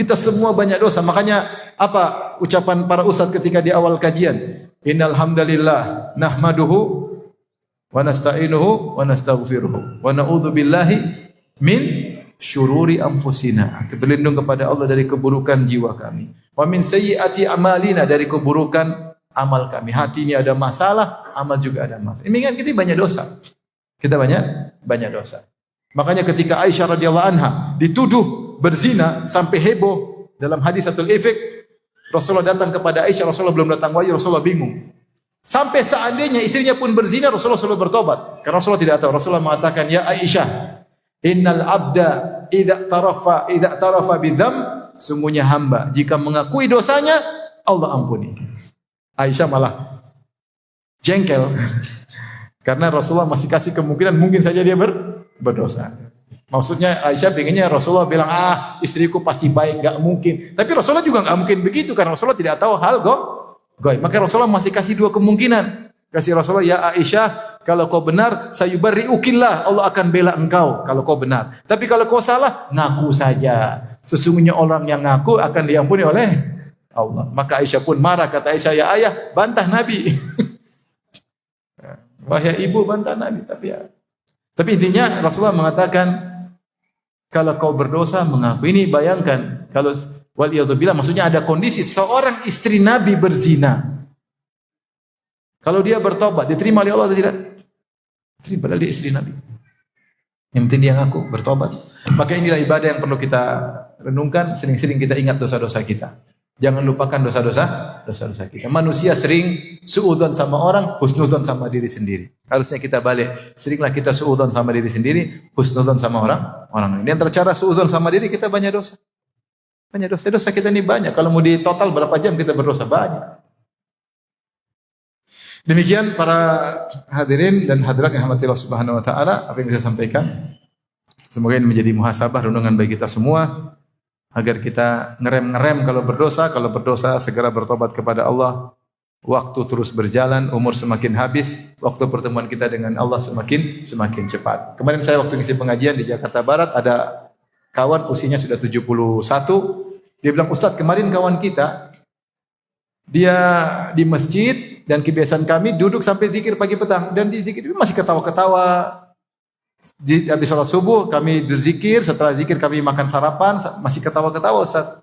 Kita semua banyak dosa. Makanya apa ucapan para ustaz ketika di awal kajian? Innal hamdalillah nahmaduhu wa nasta'inuhu wa nastaghfiruhu wa na'udzu billahi min syururi anfusina. Kita berlindung kepada Allah dari keburukan jiwa kami. Wa min sayyiati amalina, dari keburukan amal kami. Hati ini ada masalah, amal juga ada masalah. Ini kan kita banyak dosa. Kita banyak dosa. Makanya ketika Aisyah radhiyallahu anha dituduh berzina sampai heboh dalam hadis Syatul Ifk, Rasulullah datang kepada Aisyah, Rasulullah belum datang wahyu, Rasulullah bingung. Sampai seandainya istrinya pun berzina, Rasulullah selalu bertobat. Karena Rasulullah tidak tahu. Rasulullah mengatakan, "Ya Aisyah, innal abda idza tarafa bidzam, sungguhnya hamba jika mengakui dosanya, Allah ampuni." Aisyah malah jengkel. Karena Rasulullah masih kasih kemungkinan mungkin saja dia berdosa. Maksudnya Aisyah pengennya Rasulullah bilang, istriku pasti baik, enggak mungkin. Tapi Rasulullah juga enggak mungkin begitu karena Rasulullah tidak tahu hal gaib. Maka Rasulullah masih kasih dua kemungkinan. Kasih Rasulullah, "Ya Aisyah, kalau kau benar, sayubarri'ukillah, Allah akan bela engkau kalau kau benar. Tapi kalau kau salah, ngaku saja. Sesungguhnya orang yang ngaku akan diampuni oleh Allah." Maka Aisyah pun marah, kata Aisyah, "Ya ayah, bantah Nabi." Wahai ibu, bantah Nabi. Tapi intinya Rasulullah mengatakan, kalau kau berdosa mengaku. Ini bayangkan kalau waliyadzubillah, maksudnya ada kondisi seorang istri Nabi berzina. Kalau dia bertobat, diterima oleh Allah atau tidak? Diterima, padahal dia istri Nabi. Yang penting dia ngaku bertobat. Maka inilah ibadah yang perlu kita renungkan. Sering-sering kita ingat dosa-dosa kita. Jangan lupakan dosa-dosa kita. Manusia sering suudzon sama orang, husnudzon sama diri sendiri. Harusnya kita balik. Seringlah kita suudzon sama diri sendiri, husnudzon sama orang lain. Di antara cara suudzon sama diri kita banyak dosa. Dosa kita ini banyak. Kalau mau di total berapa jam kita berdosa? Banyak. Demikian para hadirin dan hadirat yang rahmati Allah Subhanahu wa taala, apa yang saya sampaikan. Semoga ini menjadi muhasabah renungan bagi kita semua. Agar kita ngerem kalau berdosa segera bertobat kepada Allah. Waktu terus berjalan, umur semakin habis, waktu pertemuan kita dengan Allah semakin cepat. Kemarin saya waktu ngisi pengajian di Jakarta Barat, ada kawan usianya sudah 71. Dia bilang, "Ustaz, kemarin kawan kita, dia di masjid dan kebiasaan kami duduk sampai zikir pagi petang, dan di zikir masih ketawa-ketawa. Habis sholat subuh kami berzikir, setelah zikir kami makan sarapan, masih ketawa-ketawa Ustaz.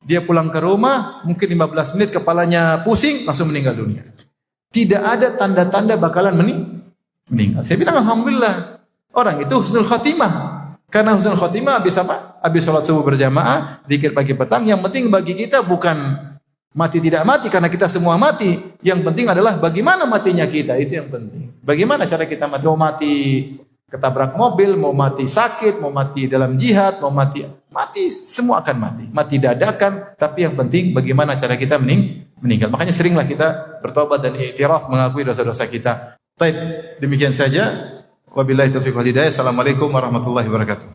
Dia pulang ke rumah, mungkin 15 menit kepalanya pusing, langsung meninggal dunia. Tidak ada tanda-tanda bakalan meninggal." Saya bilang, alhamdulillah, orang itu husnul khatimah. Karena husnul khatimah habis apa? Habis sholat subuh berjamaah, zikir pagi petang. Yang penting bagi kita bukan mati tidak mati, karena kita semua mati. Yang penting adalah bagaimana matinya kita, itu yang penting. Bagaimana cara kita mati? Mau mati ketabrak mobil, mau mati sakit, mau mati dalam jihad, mau mati semua akan mati. Mati dadakan, tapi yang penting bagaimana cara kita meninggal. Makanya seringlah kita bertobat dan iktiraf mengakui dosa-dosa kita. Baik, demikian saja. Wabillahi taufiq wal hidayah. Assalamualaikum warahmatullahi wabarakatuh.